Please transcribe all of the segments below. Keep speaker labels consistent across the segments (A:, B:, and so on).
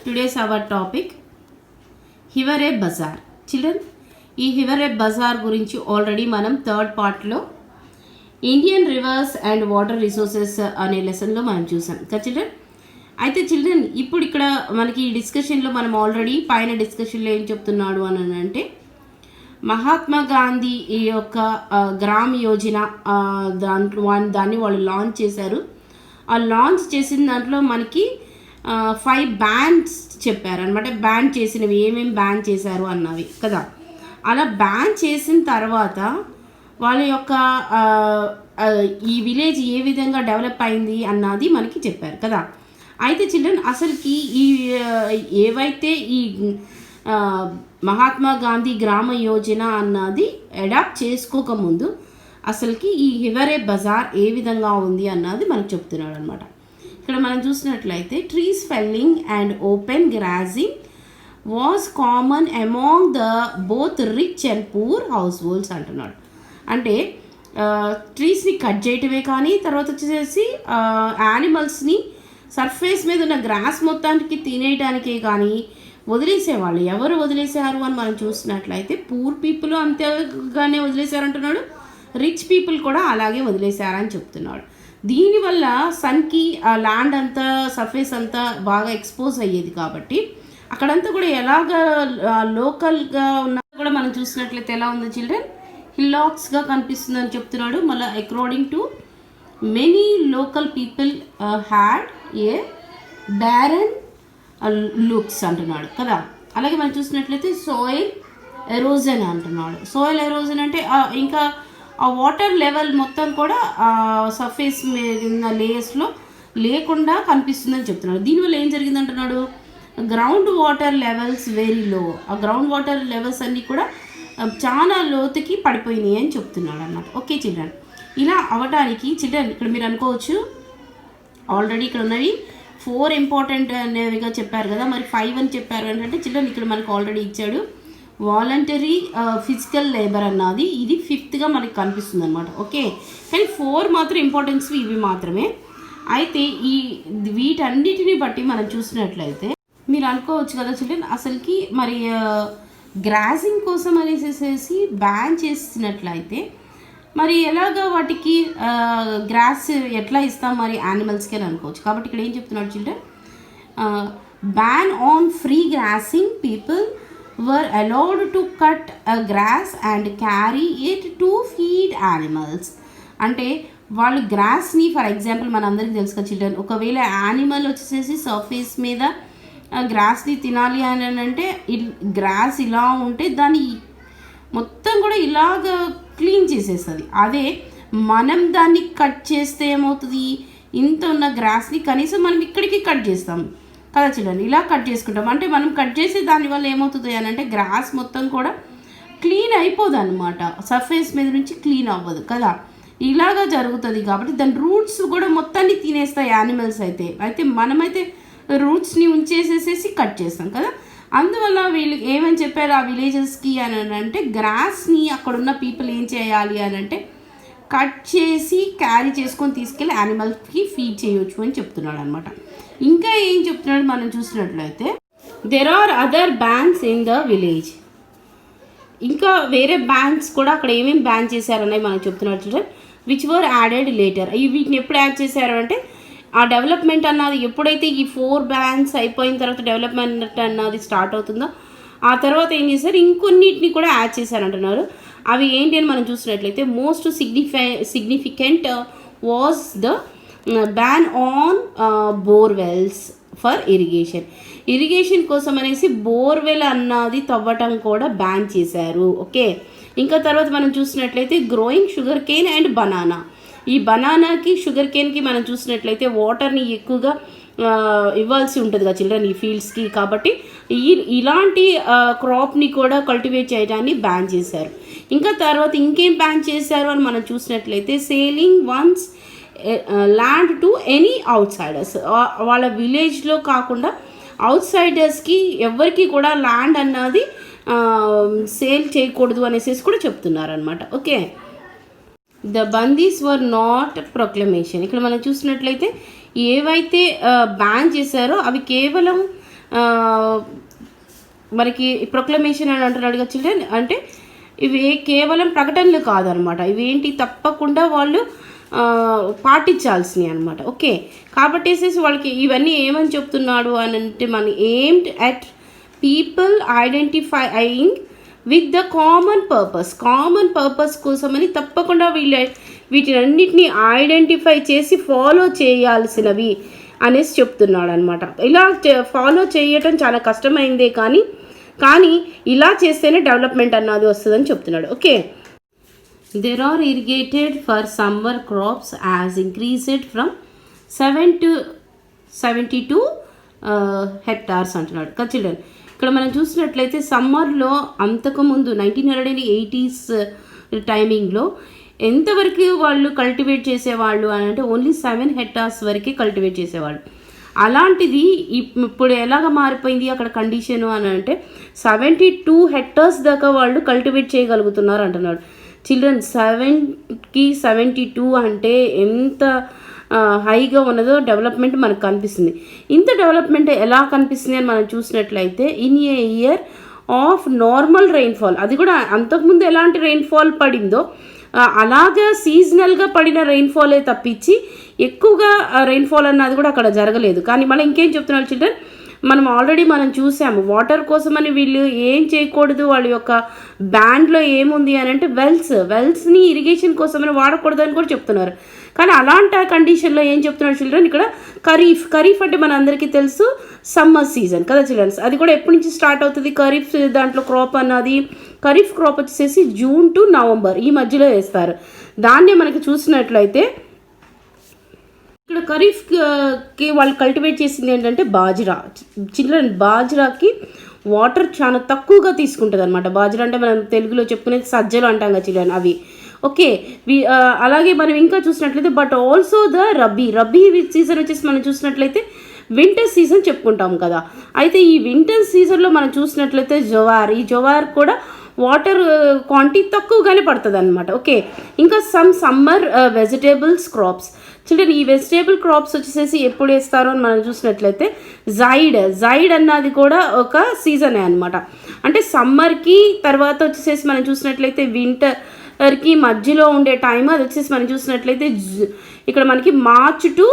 A: today's our topic Hivare Bazaar. Children, ఈ హివరే బజార్ గురించి already మనం థర్డ్ పార్ట్లో Indian reverse and water resources అనే లెసన్లో మనం చూసాం కదా చిల్డ్రన్. అయితే చిల్డ్రన్ ఇప్పుడు ఇక్కడ మనకి ఈ డిస్కషన్లో మనం ఆల్రెడీ పైన డిస్కషన్లో ఏం చెప్తున్నాడు అని అంటే మహాత్మా గాంధీ ఈ యొక్క గ్రామ్ యోజన దాన్ని వాళ్ళు లాంచ్ చేశారు. ఆ లాంచ్ చేసిన దాంట్లో మనకి 5 బ్యాన్స్ చెప్పారనమాట. బ్యాన్ చేసినవి ఏమేమి బ్యాన్ చేశారు అన్నవి కదా. అలా బ్యాన్ చేసిన తర్వాత వాళ్ళ యొక్క ఈ విలేజ్ ఏ విధంగా డెవలప్ అయింది అన్నది మనకి చెప్పారు కదా. అయితే చిల్డ్రన్ అసలుకి ఈ ఏవైతే ఈ మహాత్మా గాంధీ గ్రామ యోజన అన్నది అడాప్ట్ చేసుకోకముందు అసలుకి ఈ హివరే బజార్ ఏ విధంగా ఉంది అన్నది మనకు చెప్తున్నాడు అనమాట. ఇక్కడ మనం చూసినట్లయితే trees felling and open grazing was common among the both rich and poor households అంటున్నాడు. అంటే ట్రీస్ని కట్ చేయటమే కానీ తర్వాత వచ్చేసి యానిమల్స్ని సర్ఫేస్ మీద ఉన్న గ్రాస్ మొత్తానికి తినేయడానికే కానీ వదిలేసేవాళ్ళు. ఎవరు వదిలేశారు అని మనం చూసినట్లయితే పూర్ పీపుల్ అంతేగానే వదిలేశారంటున్నాడు, రిచ్ పీపుల్ కూడా అలాగే వదిలేశారని చెప్తున్నాడు. దీనివల్ల సన్కి ఆ ల్యాండ్ అంతా సర్ఫేస్ అంతా బాగా ఎక్స్పోజ్ అయ్యేది కాబట్టి అక్కడంతా కూడా ఎలాగ లోకల్గా ఉన్న కూడా మనం చూసినట్లయితే ఎలా ఉంది చిల్డ్రన్, హిల్లాక్స్గా కనిపిస్తుందని చెప్తున్నాడు. మళ్ళీ according to many local people had a barren looks అంటున్నాడు కదా. అలాగే మనం చూసినట్లయితే సాయిల్ ఎరోజన్ అంటున్నాడు. సాయిల్ ఎరోజన్ అంటే ఇంకా ఆ వాటర్ లెవెల్ మొత్తం కూడా సర్ఫేస్ మీద లేయర్స్లో లేకుండా కనిపిస్తుందని చెప్తున్నాడు. దీనివల్ల ఏం జరిగింది అంటున్నాడు, ground water levels very low. ఆ గ్రౌండ్ వాటర్ లెవెల్స్ అన్నీ కూడా చాలా లోతుకి పడిపోయినాయి అని చెప్తున్నాడు అన్నమాట. ఓకే చిల్డ్రన్, ఇలా అవడానికి చిల్డ్రన్ ఇక్కడ మీరు అనుకోవచ్చు ఆల్రెడీ ఇక్కడ ఉన్నవి 4 ఇంపార్టెంట్ అనేవిగా చెప్పారు కదా, మరి 5 అని చెప్పారు అంటే చిల్డ్రన్ ఇక్కడ మనకు ఆల్రెడీ ఇచ్చాడు. వాలంటరీ ఫిజికల్ లేబర్ అన్నది ఇది 5థ్గా మనకి కనిపిస్తుంది అనమాట. ఓకే, కానీ 4 మాత్రం ఇంపార్టెన్స్ ఇవి మాత్రమే. అయితే ఈ వీటన్నిటిని బట్టి మనం చూసినట్లయితే మీరు అనుకోవచ్చు కదా చిల్డ్రన్, అసలుకి మరి గ్రాసింగ్ కోసం అనేసి బ్యాన్ చేసినట్లయితే మరి ఎలాగా వాటికి గ్రాస్ ఎట్లా ఇస్తాం మరి యానిమల్స్కి అని అనుకోవచ్చు. కాబట్టి ఇక్కడ ఏం చెప్తున్నాడు children, ban on free grossing people were allowed to cut a grass and carry it to feed animals. అంటే వాళ్ళు గ్రాస్ని ఫర్ ఎగ్జాంపుల్ మన అందరికీ తెలుసు కదా చిల్డ్రన్, ఒకవేళ యానిమల్ వచ్చేసేసి సర్ఫేస్ మీద గ్రాస్ని తినాలి అని అంటే గ్రాస్ ఇలా ఉంటే దాన్ని మొత్తం కూడా ఇలాగ క్లీన్ చేసేస్తుంది. అదే మనం దాన్ని కట్ చేస్తే ఏమవుతుంది, ఇంత ఉన్న గ్రాస్ని కనీసం మనం ఇక్కడికి కట్ చేస్తాం కదా చిల్డ్రన్, ఇలా కట్ చేసుకుంటాం. అంటే మనం కట్ చేసే దానివల్ల ఏమవుతుంది అని అంటే గ్రాస్ మొత్తం కూడా క్లీన్ అయిపోదు అనమాట, సర్ఫేస్ మీద నుంచి క్లీన్ అవ్వదు కదా. ఇలాగా జరుగుతుంది కాబట్టి దాని రూట్స్ కూడా మొత్తాన్ని తినేస్తాయి యానిమల్స్ అయితే మనమైతే రూట్స్ని ఉంచేసేసేసి కట్ చేస్తాం కదా. అందువల్ల వీళ్ళు ఏమని చెప్పారు ఆ విలేజెస్కి అని అంటే గ్రాస్ని అక్కడున్న పీపుల్ ఏం చేయాలి అని అంటే కట్ చేసి క్యారీ చేసుకొని తీసుకెళ్ళి యానిమల్స్కి ఫీడ్ చేయవచ్చు అని చెప్తున్నాడు అనమాట. ఇంకా ఏం చెప్తున్నాడు మనం చూసినట్లయితే there are other bans in the village. ఇంకా వేరే బ్యాన్స్ కూడా అక్కడ ఏమేమి బ్యాన్ చేశారనేది మనం చెప్తున్నాడు children, which were added later. వీటిని ఎప్పుడు యాడ్ చేశారు అంటే ఆ డెవలప్మెంట్ అన్నది ఎప్పుడైతే ఈ 4 బ్యాన్స్ అయిపోయిన తర్వాత డెవలప్మెంట్ అన్నది స్టార్ట్ అవుతుందో ఆ తర్వాత ఏం చేశారు ఇంకొన్నిటిని కూడా యాడ్ చేశారంటున్నారు. అవి ఏంటి అని మనం చూసినట్లయితే most significant was the ban on borewells for irrigation కోసం అనేసి బోర్వెల్ అన్నది తవ్వటం కూడా బ్యాన్ చేశారు. ఓకే, ఇంకా తర్వాత మనం చూసినట్లయితే growing sugar cane and banana. ఈ బనానాకి షుగర్ కేన్కి మనం చూసినట్లయితే వాటర్ని ఎక్కువగా ఇవ్వాల్సి ఉంటుంది కదా చిల్డ్రన్ ఈ ఫీల్డ్స్కి, కాబట్టి ఇలాంటి క్రాప్ని కూడా కల్టివేట్ చేయడాన్ని బ్యాన్ చేశారు. ఇంకా తర్వాత ఇంకేం బ్యాన్ చేశారు అని మనం చూసినట్లయితే selling one's land to any outsiders. వాళ్ళ విలేజ్లో కాకుండా అవుట్ సైడర్స్కి ఎవరికి కూడా ల్యాండ్ అన్నది సేల్ చేయకూడదు అనేసి కూడా చెప్తున్నారు అనమాట. Okay, the bandis were not proclamation. ఇక్కడ మనం చూసినట్లయితే ఏవైతే బ్యాన్ చేశారో అవి కేవలం మనకి ప్రొక్లమేషన్ అని అంటున్నాడు కదా చిల్డ్రన్, అంటే ఇవి కేవలం ప్రకటనలు కాదనమాట, ఇవేంటి తప్పకుండా వాళ్ళు పాటించాల్సినవి అనమాట. ఓకే, కాబట్టి వాళ్ళకి ఇవన్నీ ఏమని చెప్తున్నాడు అని అంటే, మన aimed at people identifying with the common purpose కోసమని తప్పకుండా వీటినన్నిటిని ఐడెంటిఫై చేసి ఫాలో చేయాల్సినవి అనేసి చెప్తున్నాడు అనమాట. ఇలా ఫాలో చేయటం చాలా కష్టమైందే కానీ ఇలా చేస్తేనే డెవలప్మెంట్ అన్నది వస్తుందని చెప్తున్నాడు. Okay, there are irrigated for summer crops as increased from 7 to 72 hectares అంటున్నాడు కదా చిల్డ్రన్. ఇక్కడ మనం చూసినట్లయితే సమ్మర్లో అంతకుముందు 1980s టైమింగ్లో ఎంతవరకు వాళ్ళు కల్టివేట్ చేసేవాళ్ళు అని అంటే ఓన్లీ 7 hectares వరకే కల్టివేట్ చేసేవాళ్ళు. అలాంటిది ఇప్పుడు ఎలాగ మారిపోయింది అక్కడ కండిషను అని అంటే 72 hectares దాకా వాళ్ళు కల్టివేట్ చేయగలుగుతున్నారు అంటున్నాడు. చిల్డ్రన్ 7కి 72 అంటే ఎంత హైగా ఉన్నదో డెవలప్మెంట్ మనకు కనిపిస్తుంది. ఇంత డెవలప్మెంట్ ఎలా కనిపిస్తుంది అని మనం చూసినట్లయితే in a year of normal rainfall, అది కూడా అంతకుముందు ఎలాంటి రెయిన్ఫాల్ పడిందో అలాగా సీజనల్గా పడిన రెయిన్ఫాలే తప్పించి ఎక్కువగా రెయిన్ఫాల్ అన్నది కూడా అక్కడ జరగలేదు. కానీ మళ్ళీ ఇంకేం చెప్తున్నారు చిల్డ్రన్, మనం ఆల్రెడీ చూసాము వాటర్ కోసమని వీళ్ళు ఏం చేయకూడదు, వాళ్ళ యొక్క బ్యాండ్లో ఏముంది అని అంటే వెల్స్ని ఇరిగేషన్ కోసమని వాడకూడదు అని కూడా చెప్తున్నారు. కానీ అలాంటి కండిషన్లో ఏం చెప్తున్నారు చిల్డ్రన్, ఇక్కడ ఖరీఫ్ అంటే మన అందరికీ తెలుసు సమ్మర్ సీజన్ కదా చిల్డ్రన్స్. అది కూడా ఎప్పటి నుంచి స్టార్ట్ అవుతుంది ఖరీఫ్ దాంట్లో క్రాప్ అన్నది, ఖరీఫ్ క్రాప్ వచ్చేసి జూన్ టు నవంబర్ ఈ మధ్యలో వేస్తారు. దాన్నే మనకి చూసినట్లయితే ఇక్కడ ఖరీఫ్కి వాళ్ళు కల్టివేట్ చేసింది ఏంటంటే బాజ్రా. చిల్డ్రన్ బాజ్రాకి వాటర్ చాలా తక్కువగా తీసుకుంటుంది అనమాట. బాజ్రా అంటే మనం తెలుగులో చెప్పుకునేది సజ్జలు అంటాం కదా చిల్డ్రన్, అవి. ఓకే, అలాగే మనం ఇంకా చూసినట్లయితే but also the rabi season వచ్చేసి మనం చూసినట్లయితే వింటర్ సీజన్ చెప్పుకుంటాం కదా. అయితే ఈ వింటర్ సీజన్లో మనం చూసినట్లయితే ఈ జోవార్ కూడా వాటర్ క్వాంటిటీ తక్కువగానే పడుతుంది అనమాట. ఓకే, ఇంకా సమ్మర్ వెజిటేబుల్స్ క్రాప్స్. చిల్డ్రన్ ఈ వెజిటేబుల్ క్రాప్స్ వచ్చేసి ఎప్పుడు వేస్తారో అని మనం చూసినట్లయితే జైడ్ అన్నది కూడా ఒక సీజనే అనమాట. అంటే సమ్మర్కి తర్వాత వచ్చేసి మనం చూసినట్లయితే వింటర్కి మధ్యలో ఉండే టైం అది వచ్చేసి మనం చూసినట్లయితే ఇక్కడ మనకి మార్చ్ టు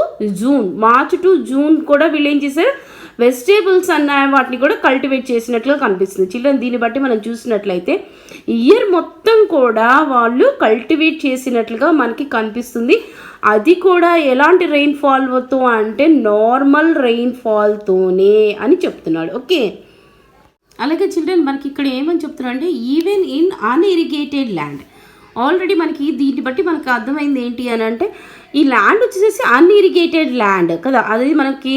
A: జూన్ కూడా వీళ్ళు ఏం చేశారు, వెజిటేబుల్స్ అన్న వాటిని కూడా కల్టివేట్ చేసినట్లుగా కనిపిస్తుంది. చిల్డ్రన్ దీన్ని బట్టి మనం చూసినట్లయితే ఇయర్ మొత్తం కూడా వాళ్ళు కల్టివేట్ చేసినట్లుగా మనకి కనిపిస్తుంది. అది కూడా ఎలాంటి రెయిన్ఫాల్తో అంటే నార్మల్ రెయిన్ఫాల్తోనే అని చెప్తున్నాడు. ఓకే, అలాగే చిల్డ్రన్ మనకి ఇక్కడ ఏమని చెప్తున్నాడు అంటే ఈవెన్ ఇన్ అన్ఇరిగేటెడ్ ల్యాండ్, ఆల్రెడీ మనకి దీన్ని బట్టి మనకు అర్థమైంది ఏంటి అని అంటే ఈ ల్యాండ్ వచ్చేసి అన్ఇరిగేటెడ్ ల్యాండ్ కదా. అది మనకి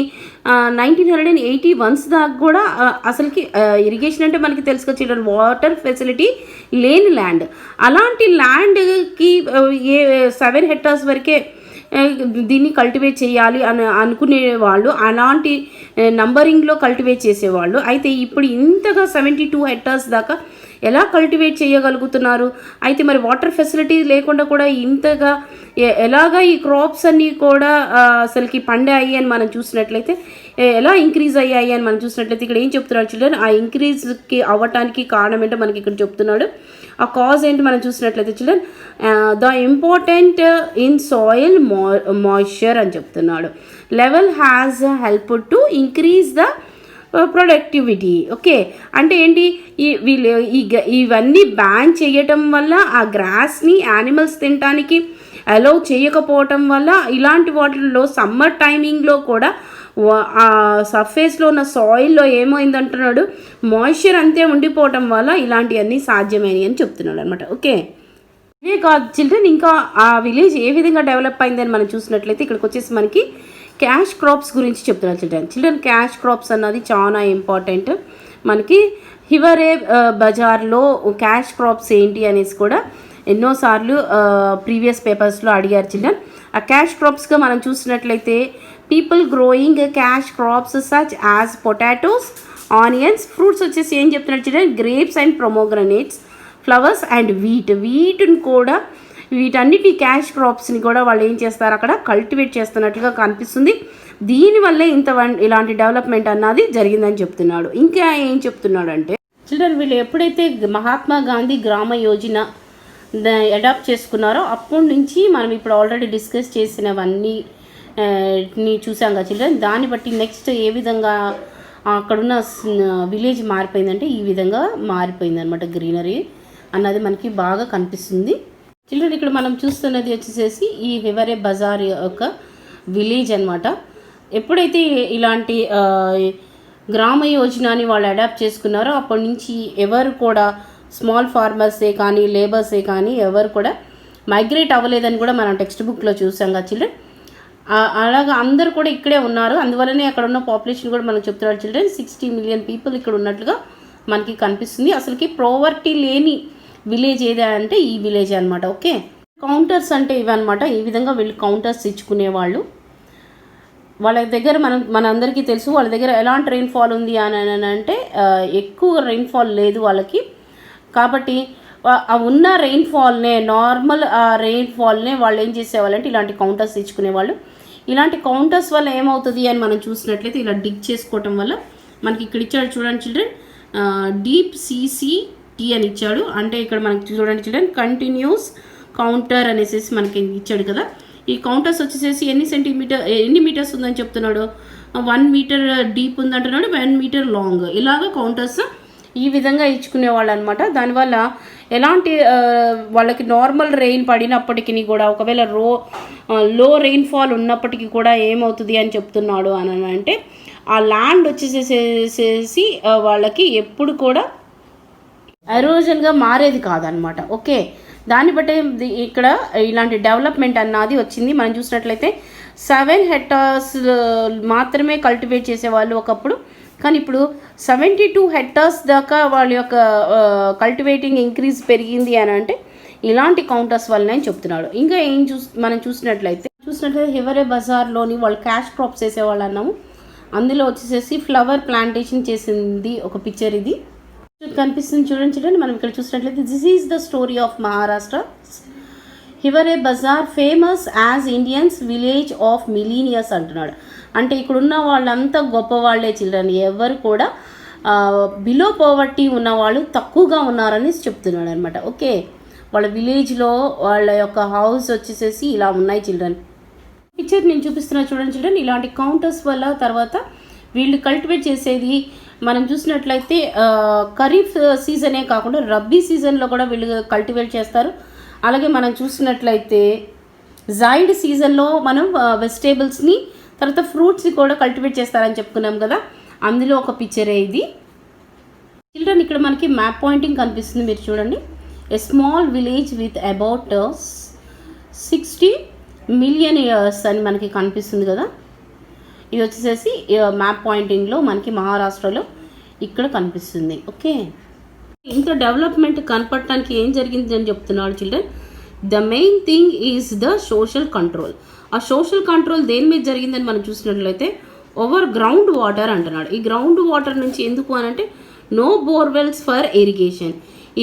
A: 1981 దాకా కూడా అసలుకి ఇరిగేషన్ అంటే మనకి తెలుసు కదా చిల్డ్రన్, వాటర్ ఫెసిలిటీ లేని ల్యాండ్. అలాంటి ల్యాండ్కి 7 hectares వరకే దీన్ని కల్టివేట్ చేయాలి అని అనుకునేవాళ్ళు, అలాంటి నంబరింగ్లో కల్టివేట్ చేసేవాళ్ళు. అయితే ఇప్పుడు ఇంతగా 72 hectares దాకా ఎలా కల్టివేట్ చేయగలుగుతున్నారు? అయితే మరి వాటర్ ఫెసిలిటీ లేకుండా కూడా ఇంతగా ఎలాగా ఈ క్రాప్స్ అన్నీ కూడా అసలుకి పండాయి అని మనం చూసినట్లయితే, ఎలా ఇంక్రీజ్ అయ్యాయి అని మనం చూసినట్లయితే ఇక్కడ ఏం చెప్తున్నాడు చిల్డ్రన్, ఆ ఇంక్రీజ్కి అవ్వటానికి కారణం ఏంటో మనకి ఇక్కడ చెప్తున్నాడు. ఆ కాజ్ ఏంటి మనం చూసినట్లయితే children, the important in soil moisture అని చెప్తున్నాడు. Level has help to increase the productivity. Okay, అంటే ఏంటి, వీళ్ళు ఇవన్నీ బ్యాన్ చేయటం వల్ల ఆ గ్రాస్ని యానిమల్స్ తినటానికి అలౌ చేయకపోవటం వల్ల ఇలాంటి వాటిల్లో సమ్మర్ టైమింగ్లో కూడా ఆ సర్ఫేస్లో ఉన్న సాయిల్లో ఏమైందంటున్నాడు, మాయిశ్చర్ అంతే ఉండిపోవటం వల్ల ఇలాంటివన్నీ సాధ్యమైనవి అని చెప్తున్నాడు అనమాట. ఓకే, ఇవే కాదు చిల్డ్రన్, ఇంకా ఆ విలేజ్ ఏ విధంగా డెవలప్ అయిందని మనం చూసినట్లయితే ఇక్కడికి వచ్చేసి మనకి క్యాష్ క్రాప్స్ గురించి చెప్తున్నారు చిల్డ్రన్. క్యాష్ క్రాప్స్ అన్నది చాలా ఇంపార్టెంట్ మనకి. హివరే బజార్లో క్యాష్ క్రాప్స్ ఏంటి అనేసి కూడా ఎన్నోసార్లు ప్రీవియస్ పేపర్స్లో అడిగారు చిల్డ్రన్. ఆ క్యాష్ క్రాప్స్గా మనం చూసినట్లయితే people growing cash crops such as potatoes, onions, fruits వచ్చేసి ఏం చెప్తున్నారు children, grapes and pomegranates, flowers and వీటిని కూడా వీటన్నిటి క్యాష్ క్రాప్స్ని కూడా వాళ్ళు ఏం చేస్తారు అక్కడ కల్టివేట్ చేస్తున్నట్లుగా కనిపిస్తుంది. దీనివల్లే ఇలాంటి డెవలప్మెంట్ అన్నది జరిగిందని చెప్తున్నాడు. ఇంకా ఏం చెప్తున్నాడంటే చిల్డ్రన్, వీళ్ళు ఎప్పుడైతే మహాత్మా గాంధీ గ్రామ యోజన అడాప్ట్ చేసుకున్నారో అప్పటి నుంచి మనం ఇప్పుడు ఆల్రెడీ డిస్కస్ చేసినవన్నీ చూసాం కదా చిల్డ్రన్. దాన్ని బట్టి నెక్స్ట్ ఏ విధంగా అక్కడున్న విలేజ్ మారిపోయిందంటే ఈ విధంగా మారిపోయింది అనమాట. గ్రీనరీ అన్నది మనకి బాగా కనిపిస్తుంది చిల్డ్రన్. ఇక్కడ మనం చూస్తున్నది వచ్చేసేసి ఈ హివరే బజార్ యొక్క విలేజ్ అనమాట. ఎప్పుడైతే ఇలాంటి గ్రామ యోజనని వాళ్ళు అడాప్ట్ చేసుకున్నారో అప్పటి నుంచి ఎవరు కూడా స్మాల్ ఫార్మర్సే కానీ లేబర్సే కానీ ఎవరు కూడా మైగ్రేట్ అవ్వలేదని కూడా మనం టెక్స్ట్ బుక్లో చూసాం కదా చిల్డ్రన్. అలాగా అందరు కూడా ఇక్కడే ఉన్నారు. అందువల్లనే అక్కడ ఉన్న పాపులేషన్ కూడా మనకు చెప్తున్నారు చిల్డ్రన్. 60 మిలియన్ పీపుల్ ఇక్కడ ఉన్నట్లుగా మనకి కనిపిస్తుంది. అసలుకి ప్రోవర్టీ లేని విలేజ్ ఏదే అంటే ఈ విలేజ్ అనమాట. ఓకే, కౌంటర్స్ అంటే ఇవి అనమాట. ఈ విధంగా వీళ్ళు కౌంటర్స్ ఇచ్చుకునేవాళ్ళు. వాళ్ళ దగ్గర మనందరికీ తెలుసు వాళ్ళ దగ్గర ఎలాంటి రెయిన్ఫాల్ ఉంది అని అంటే ఎక్కువ రెయిన్ఫాల్ లేదు వాళ్ళకి. కాబట్టి ఉన్న రెయిన్ఫాల్నే నార్మల్ రెయిన్ఫాల్నే వాళ్ళు ఏం చేసేవాళ్ళంటే ఇలాంటి కౌంటర్స్ ఇచ్చుకునేవాళ్ళు. ఇలాంటి కౌంటర్స్ వల్ల ఏమవుతుంది అని మనం చూసినట్లయితే ఇలా డిగ్ చేసుకోవటం వల్ల మనకి ఇక్కడ ఇచ్చాడు చూడండి చిల్డ్రన్, డీప్ CCT అని ఇచ్చాడు. అంటే ఇక్కడ మనకి చూడండి చిల్డ్రన్, కంటిన్యూస్ కౌంటర్ అనేసి మనకి ఇచ్చాడు కదా. ఈ కౌంటర్స్ వచ్చేసేసి ఎన్ని మీటర్స్ ఉందని చెప్తున్నాడు, 1 మీటర్ డీప్ ఉందంటున్నాడు, 1 మీటర్ లాంగ్. ఇలాగ కౌంటర్స్ ఈ విధంగా ఇచ్చుకునేవాళ్ళు అనమాట. దానివల్ల ఎలాంటి వాళ్ళకి నార్మల్ రెయిన్ పడినప్పటికీ కూడా ఒకవేళ లో రెయిన్ఫాల్ ఉన్నప్పటికీ కూడా ఏమవుతుంది అని చెప్తున్నాడు అని అంటే ఆ ల్యాండ్ వచ్చేసేసి వాళ్ళకి ఎప్పుడు కూడా ఎరోజన్గా మారేది కాదనమాట. ఓకే, దాన్ని బట్టే ఇక్కడ ఇలాంటి డెవలప్మెంట్ అన్నది వచ్చింది. మనం చూసినట్లయితే 7 హెక్టార్స్ మాత్రమే కల్టివేట్ చేసేవాళ్ళు ఒకప్పుడు. కానీ ఇప్పుడు 72 హెక్టార్స్ దాకా వాళ్ళ యొక్క కల్టివేటింగ్ ఇంక్రీజ్ పెరిగింది అని అంటే ఇలాంటి కౌంటర్స్ వల్లనే చెప్తున్నాడు. ఇంకా మనం చూసినట్లయితే హివరే బజార్లోని వాళ్ళు క్యాష్ క్రాప్స్ వేసేవాళ్ళు అన్నాము. అందులో వచ్చేసేసి ఫ్లవర్ ప్లాంటేషన్ చేసింది ఒక పిక్చర్ ఇది కనిపిస్తుంది చూడండి. మనం ఇక్కడ చూసినట్లయితే this is the story of Maharashtra. Hiware Bazar famous as Indians village of millionaires అంటున్నాడు. అంటే ఇక్కడున్న వాళ్ళంతా గొప్ప వాళ్ళే చిల్డ్రన్, ఎవరు కూడా బిలో పవర్టీ ఉన్నవాళ్ళు తక్కువగా ఉన్నారని చెప్తున్నాడు అనమాట. ఓకే, వాళ్ళ విలేజ్లో వాళ్ళ యొక్క హౌస్ వచ్చేసేసి ఇలా ఉన్నాయి చిల్డ్రన్. పిక్చర్ నేను చూపిస్తున్నా చూడండి చిల్డ్రన్. ఇలాంటి కౌంటర్స్ వల్ల తర్వాత వీళ్ళు కల్టివేట్ చేసేది మనం చూసినట్లయితే ఖరీఫ్ సీజనే కాకుండా రబ్బీ సీజన్లో కూడా వీళ్ళు కల్టివేట్ చేస్తారు. అలాగే మనం చూసినట్లయితే జైడ్ సీజన్లో మనం వెజిటేబుల్స్ని తర్వాత ఫ్రూట్స్ని కూడా కల్టివేట్ చేస్తారని చెప్పుకున్నాం కదా. అందులో ఒక పిక్చరే ఇది చిల్డ్రన్. ఇక్కడ మనకి మ్యాప్ పాయింటింగ్ కనిపిస్తుంది, మీరు చూడండి. A small village with about 60 million years అని మనకి కనిపిస్తుంది కదా. ఇది వచ్చేసేసి మ్యాప్ పాయింటింగ్లో మనకి మహారాష్ట్రలో ఇక్కడ కనిపిస్తుంది. ఓకే, ఇంత డెవలప్మెంట్ కనపడటానికి ఏం జరిగింది అని చెప్తున్నాడు children. The main thing is the social control. ఆ సోషల్ కంట్రోల్ దేని మీద జరిగిందని మనం చూసినట్లయితే ఓవర్ గ్రౌండ్ వాటర్ అంటున్నాడు. ఈ గ్రౌండ్ వాటర్ నుంచి ఎందుకు అని అంటే నో బోర్వెల్స్ ఫర్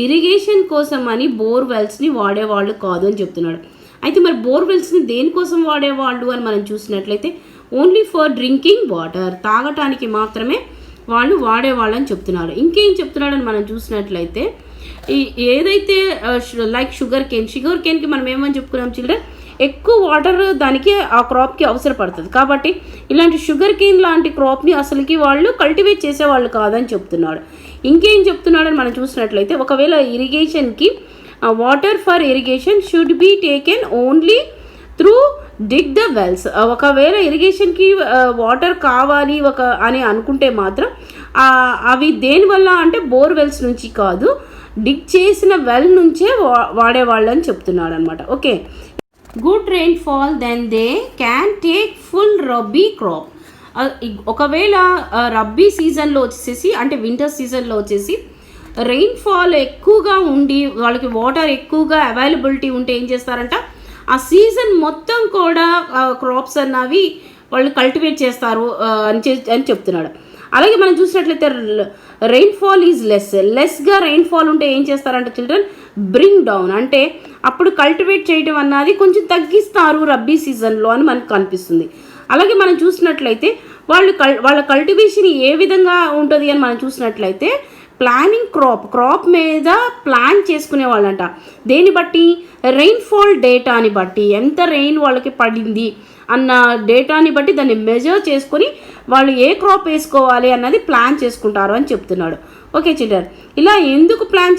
A: ఇరిగేషన్ కోసం అని బోర్వెల్స్ని వాడేవాళ్ళు కాదు అని చెప్తున్నాడు. అయితే మరి బోర్వెల్స్ని దేనికోసం వాడేవాళ్ళు అని మనం చూసినట్లయితే ఓన్లీ ఫర్ డ్రింకింగ్ వాటర్, తాగటానికి మాత్రమే వాళ్ళు వాడేవాళ్ళని చెప్తున్నారు. ఇంకేం చెప్తున్నాడని మనం చూసినట్లయితే ఏదైతే లైక్ షుగర్ కేన్కి మనం ఏమని చెప్పుకున్నాం చిల్డ్రన్, ఎక్కువ వాటర్ దానికి ఆ క్రాప్కి అవసరపడుతుంది. కాబట్టి ఇలాంటి షుగర్ కేన్ లాంటి క్రాప్ని అసలుకి వాళ్ళు కల్టివేట్ చేసేవాళ్ళు కాదని చెప్తున్నాడు. ఇంకేం చెప్తున్నాడని మనం చూసినట్లయితే ఒకవేళ ఇరిగేషన్కి water for irrigation should be taken only through dig the wells. ఒకవేళ ఇరిగేషన్కి వాటర్ కావాలి అని అనుకుంటే మాత్రం అవి దేనివల్ల అంటే బోర్వెల్స్ నుంచి కాదు, డిగ్ చేసిన వెల్ నుంచే వాడేవాళ్ళని చెప్తున్నాడు అనమాట. Okay, good rainfall then they can take full rabi crop. ఒకవేళ రబ్బీ సీజన్లో వచ్చేసి అంటే వింటర్ సీజన్లో వచ్చేసి రెయిన్ఫాల్ ఎక్కువగా ఉండి వాళ్ళకి వాటర్ ఎక్కువగా అవైలబిలిటీ ఉంటే ఏం చేస్తారంట ఆ సీజన్ మొత్తం కూడా క్రాప్స్ అన్నవి వాళ్ళు కల్టివేట్ చేస్తారు అని చెప్తున్నాడు. అలాగే మనం చూసినట్లయితే రెయిన్ఫాల్ ఈజ్ లెస్గా రెయిన్ఫాల్ ఉంటే ఏం చేస్తారంటే చిల్డ్రన్ బ్రింగ్ డౌన్, అంటే అప్పుడు కల్టివేట్ చేయడం అన్నది కొంచెం తగ్గిస్తారు రబ్బీ సీజన్లో అని మనకు కనిపిస్తుంది. అలాగే మనం చూసినట్లయితే వాళ్ళ కల్టివేషన్ ఏ విధంగా ఉంటుంది అని మనం చూసినట్లయితే ప్లానింగ్ క్రాప్ మీద ప్లాన్ చేసుకునే వాళ్ళంట. దేన్ని బట్టి? రెయిన్ఫాల్ డేటాని బట్టి, ఎంత రెయిన్ వాళ్ళకి పడింది అన్న డేటాని బట్టి దాన్ని మెజర్ చేసుకొని వాళ్ళు ఏ క్రాప్ వేసుకోవాలి అన్నది ప్లాన్ చేసుకుంటారు అని చెప్తున్నాడు. ఓకే చిల్డ్రన్, ఇలా ఎందుకు plan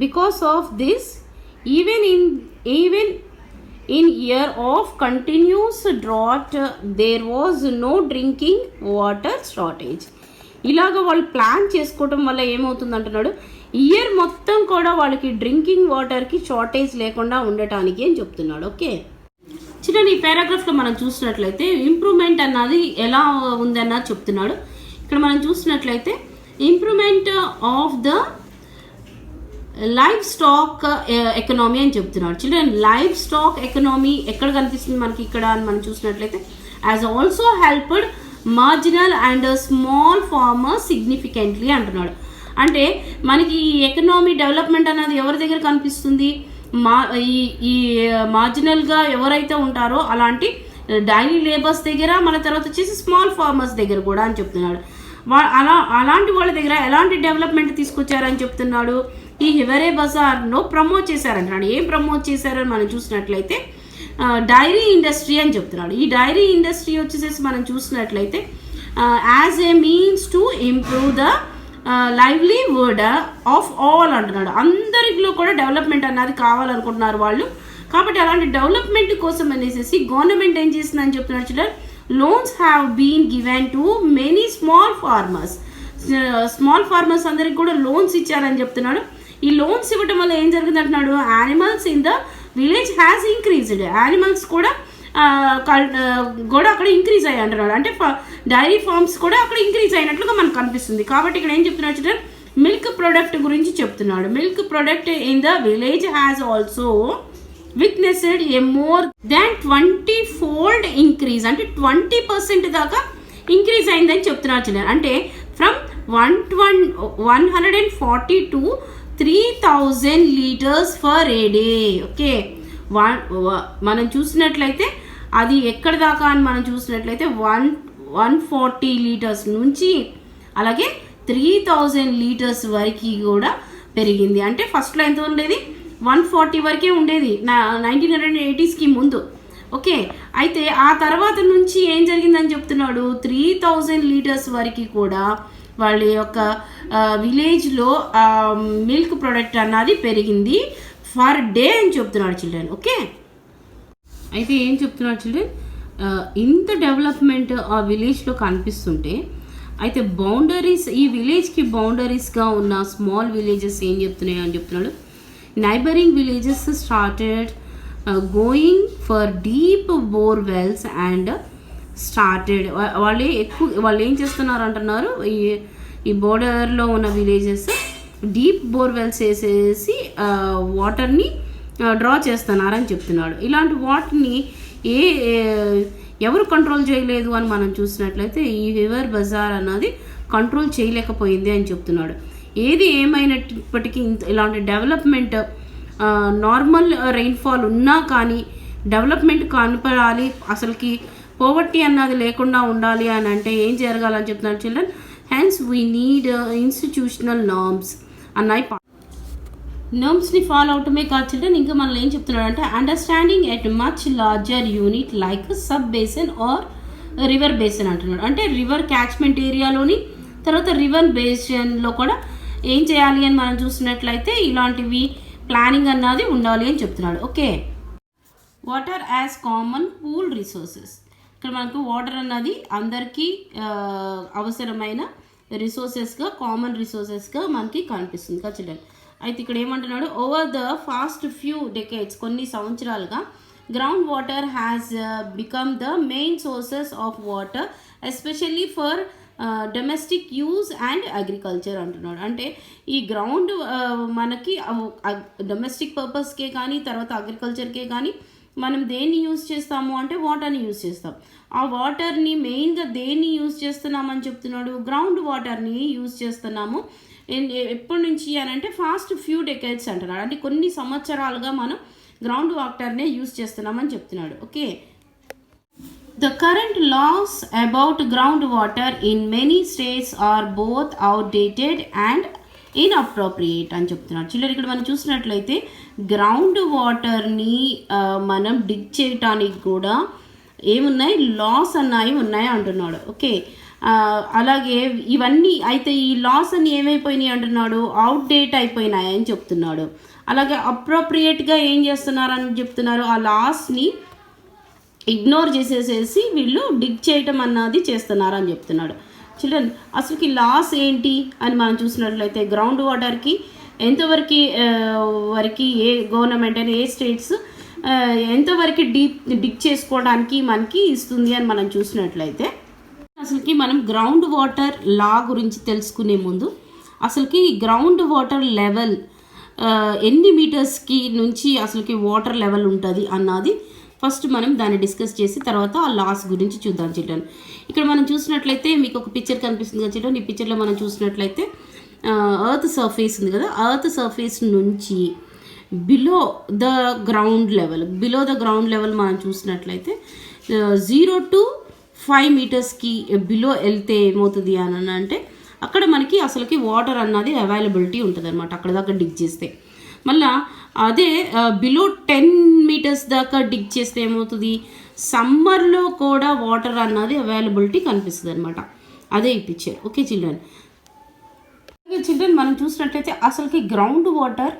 A: because of this even in year of continuous drought there was no drinking water shortage. ఇలాగ వాళ్ళు ప్లాన్ చేసుకోవటం వల్ల ఏమవుతుంది అంటున్నాడు, ఇయర్ మొత్తం కూడా వాళ్ళకి డ్రింకింగ్ వాటర్కి షార్టేజ్ లేకుండా ఉండటానికి అని చెప్తున్నాడు. ఓకే చిన్న ఈ పారాగ్రాఫ్లో మనం చూసినట్లయితే ఇంప్రూవ్మెంట్ అన్నది ఎలా ఉంది అన్నది చెప్తున్నాడు. ఇక్కడ మనం చూసినట్లయితే improvement of the life stock economy అని చెప్తున్నాడు. చిల్డ్రన్, లైఫ్ స్టాక్ ఎకనామీ ఎక్కడ కనిపిస్తుంది మనకి ఇక్కడ అని మనం చూసినట్లయితే as also helped marginal and small farmer significantly అంటున్నాడు. అంటే మనకి ఈ ఎకనామీ డెవలప్మెంట్ అనేది ఎవరి దగ్గర కనిపిస్తుంది? ఈ మార్జినల్గా ఎవరైతే ఉంటారో అలాంటి డైలీ లేబర్స్ దగ్గర, మన తర్వాత వచ్చేసి స్మాల్ ఫార్మర్స్ దగ్గర కూడా అని చెప్తున్నాడు. అలాంటి వాళ్ళ దగ్గర ఎలాంటి డెవలప్మెంట్ తీసుకొచ్చారని చెప్తున్నాడు. ఈ హివరే బజార్లో ప్రమోట్ చేశారంటున్నాడు. ఏం ప్రమోట్ చేశారని మనం చూసినట్లయితే డైరీ ఇండస్ట్రీ అని చెప్తున్నాడు. ఈ డైరీ ఇండస్ట్రీ వచ్చేసేసి మనం చూసినట్లయితే as a means to improve the livelihood of all అంటున్నాడు. అందరిలో కూడా డెవలప్మెంట్ అన్నది కావాలనుకుంటున్నారు వాళ్ళు. కాబట్టి అలాంటి డెవలప్మెంట్ కోసం అనేసి గవర్నమెంట్ ఏం చేసిందని చెప్తున్నాడు children. Loans have been given to many small farmers అందరికి కూడా లోన్స్ ఇచ్చారని చెప్తున్నాడు. ఈ లోన్స్ ఇవ్వడం వల్ల ఏం జరిగింది అంటున్నాడు, animals in the village has increased. Animals కూడా అక్కడ ఇంక్రీజ్ అయ్యి అంటున్నాడు. అంటే డైరీ ఫార్మ్స్ కూడా అక్కడ ఇంక్రీజ్ అయినట్లుగా మనకు కనిపిస్తుంది. కాబట్టి ఇక్కడ ఏం చెప్తున్నాడు చిల్డ్రన్, మిల్క్ ప్రొడక్ట్ గురించి చెప్తున్నాడు. Milk product in the village has also witnessed A more than 20-fold increase. అంటే 20% దాకా ఇంక్రీజ్ అయిందని చెప్తున్నారు చిల్డ్రన్. అంటే from 140 to 3000 liters per day. Okay, మనం చూసినట్లయితే అది ఎక్కడ దాకా అని మనం చూసినట్లయితే 140 liters నుంచి అలాగే 3000 liters వరకు కూడా పెరిగింది. అంటే ఫస్ట్లో ఎంత ఉండేది, 140 వరకే ఉండేది 1980s ముందు. ఓకే, అయితే ఆ తర్వాత నుంచి ఏం జరిగిందని చెప్తున్నాడు, 3000 liters వరకు కూడా వాళ్ళ యొక్క విలేజ్లో మిల్క్ ప్రొడక్ట్ అన్నది పెరిగింది ఫర్ డే అని చెప్తున్నాడు చిల్డ్రన్. ఓకే, అయితే ఏం చెప్తున్నాడు చిల్డ్రన్, ఇంత డెవలప్మెంట్ ఆ విలేజ్లో కనిపిస్తుంటే అయితే బౌండరీస్, ఈ విలేజ్కి బౌండరీస్గా ఉన్న స్మాల్ విలేజెస్ ఏం చెప్తున్నాయి అని చెప్తున్నాడు. Neighbouring villages started going for deep borewells and started. వాళ్ళు ఏం చేస్తున్నారు అంటున్నారు, ఈ బోర్డర్లో ఉన్న విలేజెస్ డీప్ బోర్వెల్స్ వేసేసి వాటర్ని డ్రా చేస్తున్నారని చెప్తున్నాడు. ఇలాంటి వాటర్ని ఎవరు కంట్రోల్ చేయలేదు అని మనం చూసినట్లయితే ఈ హివర్ బజార్ అన్నది కంట్రోల్ చేయలేకపోయింది అని చెప్తున్నాడు. ఏది ఏమైనప్పటికీ ఇలాంటి డెవలప్మెంట్, నార్మల్ రెయిన్ఫాల్ ఉన్నా కానీ డెవలప్మెంట్ కనపడాలి, అసలుకి పోవర్టీ అన్నది లేకుండా ఉండాలి అని అంటే ఏం జరగాలని చెప్తున్నారు children. Hence we need institutional norms అన్నాయి. నార్మ్స్ని ఫాలో అవటమే కాదు చిల్డ్రన్, ఇంకా మనం ఏం చెప్తున్నాడు అంటే understanding at much larger unit like sub basin or river basin అంటున్నాడు. అంటే రివర్ క్యాచ్మెంట్ ఏరియాలోని తర్వాత రివర్ బేసిన్లో కూడా ఏం చేయాలి అని మనం చూసినట్లయితే ఇలాంటివి ప్లానింగ్ అన్నది ఉండాలి అని చెప్తున్నాడు. Okay, water as common pool resources. ఇక్కడ మనకు వాటర్ అన్నది అందరికీ అవసరమైన రిసోర్సెస్గా, కామన్ రిసోర్సెస్గా మనకి కనిపిస్తుంది కదా చిల్డ్రన్. అయితే ఇక్కడ ఏమంటున్నాడు, over the fast few decades, కొన్ని సంవత్సరాలుగా ground water has become the main sources of water especially for domestic use and agriculture అంటున్నాడు. అంటే ఈ గ్రౌండ్ మనకి డొమెస్టిక్ పర్పస్కే కానీ తర్వాత అగ్రికల్చర్కే కానీ మనం దేన్ని యూజ్ చేస్తాము అంటే వాటర్ని యూజ్ చేస్తాం. ఆ వాటర్ని మెయిన్గా దేన్ని యూజ్ చేస్తున్నామని చెప్తున్నాడు, గ్రౌండ్ వాటర్ని యూజ్ చేస్తున్నాము. ఎప్పటి నుంచి అని అంటే ఫాస్ట్ ఫ్యూ డెకేడ్స్ అంటున్నాడు. అంటే కొన్ని సంవత్సరాలుగా మనం గ్రౌండ్ వాటర్నే యూజ్ చేస్తున్నామని చెప్తున్నాడు. Okay, The current laws about groundwater in many states are both outdated and inappropriate అని చెప్తున్నారు. చిల్లర ఇక్కడ మనం చూసినట్లయితే గ్రౌండ్ వాటర్ని మనం డిగ్ చేయటానికి కూడా ఏమున్నాయి, లాస్ అన్నాయి ఉన్నాయి అంటున్నాడు. ఓకే, అలాగే ఇవన్నీ అయితే ఈ లాస్ అన్ని ఏమైపోయినాయి అంటున్నాడు, అవుట్డేట్ అయిపోయినాయి అని చెప్తున్నాడు. అలాగే అప్రోప్రియేట్గా ఏం చేస్తున్నారని చెప్తున్నారు, ఆ లాస్ని ఇగ్నోర్ చేసేసేసి వీళ్ళు డిగ్ చేయటం అన్నది చేస్తున్నారు అని చెప్తున్నాడు. చిల్డ్రన్, అసలుకి లాస్ ఏంటి అని మనం చూసినట్లయితే గ్రౌండ్ వాటర్కి ఎంతవరకు ఏ గవర్నమెంట్ అని ఏ స్టేట్స్ ఎంతవరకు డిగ్ చేసుకోవడానికి మనకి ఇస్తుంది అని మనం చూసినట్లయితే, అసలుకి మనం గ్రౌండ్ వాటర్ లా గురించి తెలుసుకునే ముందు అసలుకి గ్రౌండ్ వాటర్ లెవెల్ ఎన్ని మీటర్స్కి నుంచి అసలుకి వాటర్ లెవెల్ ఉంటుంది అన్నది ఫస్ట్ మనం దాన్ని డిస్కస్ చేసి తర్వాత ఆ లాస్ గురించి చూద్దాం చిల్డ్రన్. ఇక్కడ మనం చూసినట్లయితే మీకు ఒక పిక్చర్ కనిపిస్తుంది కదా చిల్డ్రన్. ఈ పిక్చర్లో మనం చూసినట్లయితే ఎర్త్ సర్ఫేస్ ఉంది కదా, ఎర్త్ సర్ఫేస్ నుంచి బిలో ద గ్రౌండ్ లెవెల్ మనం చూసినట్లయితే 0 to 5 మీటర్స్కి బిలో వెళ్తే ఏమవుతుంది అని అంటే అక్కడ మనకి అసలుకి వాటర్ అన్నది అవైలబిలిటీ ఉంటుంది అనమాట, అక్కడ దాకా డిగ్ చేస్తే. మళ్ళా అదే బిలో 10 మీటర్స్ దాకా డిగ్ చేస్తే ఏమవుతుంది, సమ్మర్లో కూడా వాటర్ అన్నది అవైలబిలిటీ కనిపిస్తుంది అనమాట. అదే ఈ పిక్చర్. ఓకే చిల్డ్రన్, మనం చూసినట్లయితే అసలుకి గ్రౌండ్ వాటర్